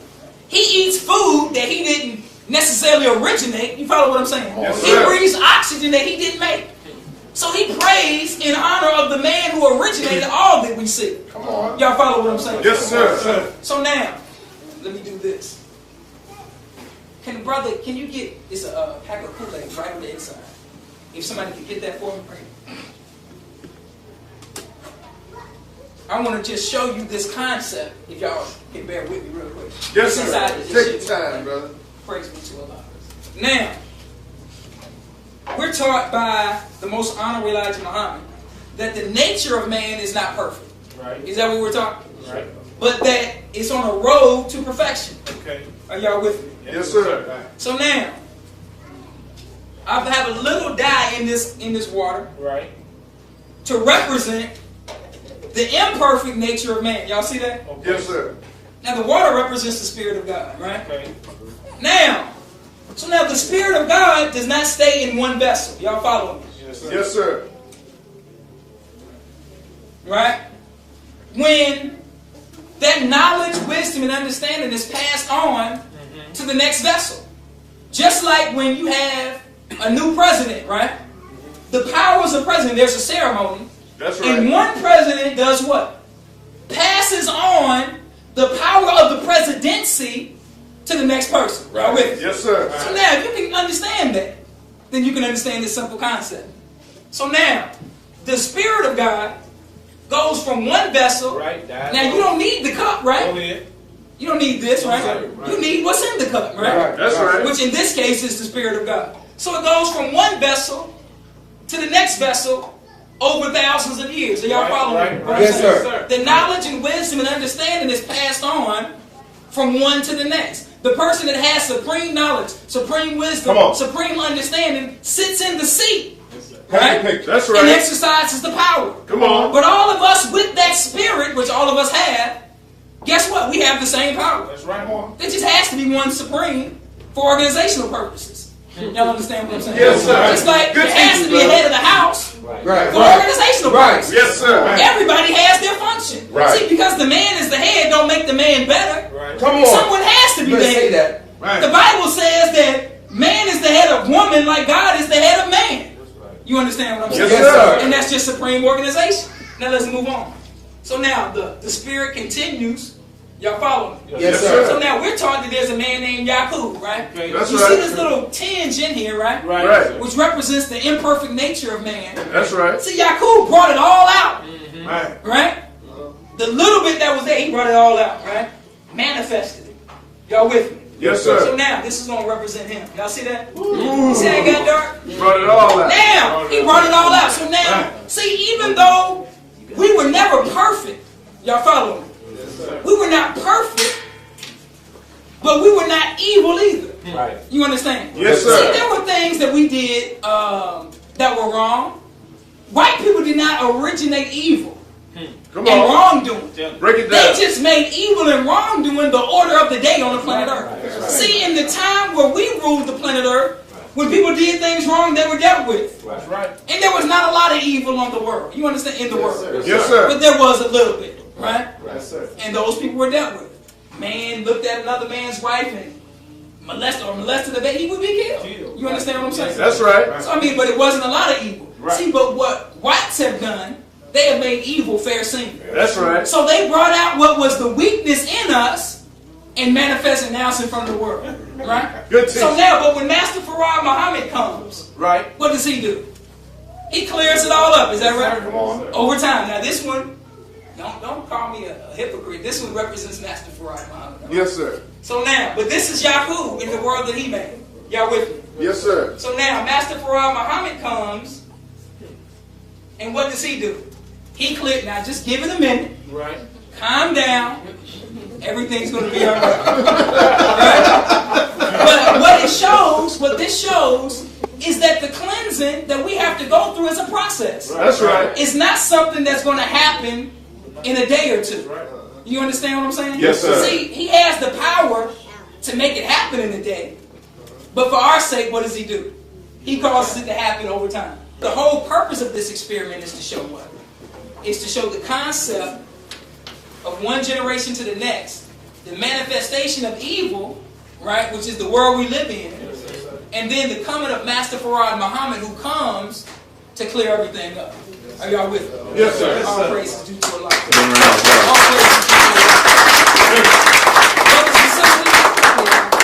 He eats food that he didn't necessarily originate. You follow what I'm saying?
Yes,
He
sir.
breathes oxygen that he didn't make. So he prays in honor of the man who originated all that we see.
Come on.
Y'all follow what I'm saying?
Yes, sir.
So now, let me do this. Can you get, it's a pack of Kool-Aid right on the inside. If somebody could get that for me. I want to just show you this concept, if y'all can bear with me real quick.
Yes,
It's inside
sir.
this
Take
shit.
your time, brother.
Praise be to Allah. Now, we're taught by the most honorable Elijah Muhammad that the nature of man is not perfect.
Right.
Is that what we're taught?
Right.
But that it's on a road to perfection.
Okay.
Are y'all with me?
Yes, sir.
So now, I have a little dye in this water,
Right.
to represent the imperfect nature of man. Y'all see that?
Okay.
Yes, sir.
Now the water represents the Spirit of God, right?
Okay.
Now, so now the Spirit of God does not stay in one vessel. Y'all follow me?
Yes, sir.
Yes, sir.
Right? When that knowledge, wisdom, and understanding is passed on to the next vessel. Just like when you have a new president, right? The powers of president, there's a ceremony.
That's right.
And one president does what? Passes on the power of the presidency to the next person. Y'all with me?
Yes, sir.
So now, if you can understand that, then you can understand this simple concept. So now, the Spirit of God goes from one vessel.
Right.
Now, you don't need the cup,
Go
right?
ahead.
You don't need this, right?
Right.
You need what's in the cup, right?
That's right.
Which in this case is the Spirit of God. So it goes from one vessel to the next vessel over thousands of years. Are y'all following me?
Right.
Yes, sir.
The knowledge and wisdom and understanding is passed on from one to the next. The person that has supreme knowledge, supreme wisdom,
Come on.
supreme understanding sits in the seat,
Right?
right?
That's
And
right.
exercises the power.
Come on.
But all of us with that spirit, which all of us have, guess what? We have the same power.
That's right.
There just has to be one supreme for organizational purposes. Y'all understand what I'm saying?
Yes, sir.
Just like
Good
there has to
teaching,
be a
brother.
head of the house
Right.
for organizational purposes.
Yes, sir.
Everybody has their function.
Right.
See, because the man is the head, don't make the man better.
Right.
Come on.
Someone has to be
You
the
better say
head.
that.
The Bible says that man is the head of woman like God is the head of man. You understand what I'm saying?
Yes, sir.
And that's just supreme organization. Now let's move on. So now the spirit continues. Y'all follow me?
Yes,
sir.
So now we're taught that there's a man named Yaakov, right?
Okay.
That's
You
right.
see this little tinge in here, right?
Right.
Right.
Which represents the imperfect nature of man.
That's right.
See, Yaakov brought it all out,
Right.
right? The little bit that was there, he brought it all out, right? Manifested it. Y'all with me?
Yes,
So
sir.
now, this is going to represent him. Y'all see that? You see how it got dark?
You brought it all out.
Now, he brought it all out. So now, see, even though we were never perfect, y'all follow me? We were not perfect, but we were not evil either.
Right.
You understand?
Yes,
See,
sir.
there were things that we did that were wrong. White people did not originate evil
Come
and
on.
wrongdoing.
Break it
They
down.
just made evil and wrongdoing the order of the day on the planet Earth. See, in the time where we ruled the planet Earth, when people did things wrong, they were dealt with.
That's right.
And there was not a lot of evil on the world. You understand? In the world.
Yes, sir.
But there was a little bit, right?
Yes, sir.
And those people were dealt with. Man looked at another man's wife and molested the baby, he would be killed. You understand what I'm saying?
That's right.
So I mean, but it wasn't a lot of evil.
Right.
See, but what whites have done, they have made evil fair seen.
That's right.
So they brought out what was the weakness in us and manifested now in front of the world. Right?
Good
So
teaching.
now, but when Master Farad Muhammad comes,
Right.
what does he do? He clears it all up. Is that right?
Come on.
Over time. Now this one, don't call me a hypocrite. This one represents Master Farad Muhammad.
Yes, sir.
So now, but this is Yaakov in the world that he made. Y'all with me?
Yes, sir.
So now, Master Farad Muhammad comes, and what does he do? He cleared. Now, just give it a minute.
Right.
Calm down. Everything's going to be all right. Right? But what this shows, is that the cleansing that we have to go through is a process.
That's right.
It's not something that's going to happen in a day or two. You understand what I'm saying?
Yes, sir.
See, he has the power to make it happen in a day. But for our sake, what does he do? He causes it to happen over time. The whole purpose of this experiment is to show what? Is to show the concept of one generation to the next, the manifestation of evil, right, which is the world we live in, and then the coming of Master Farad Muhammad, who comes to clear everything up. Are y'all with me?
Yes, sir.
All praises due to Allah.
Give him a round of applause.
All praises due to Allah.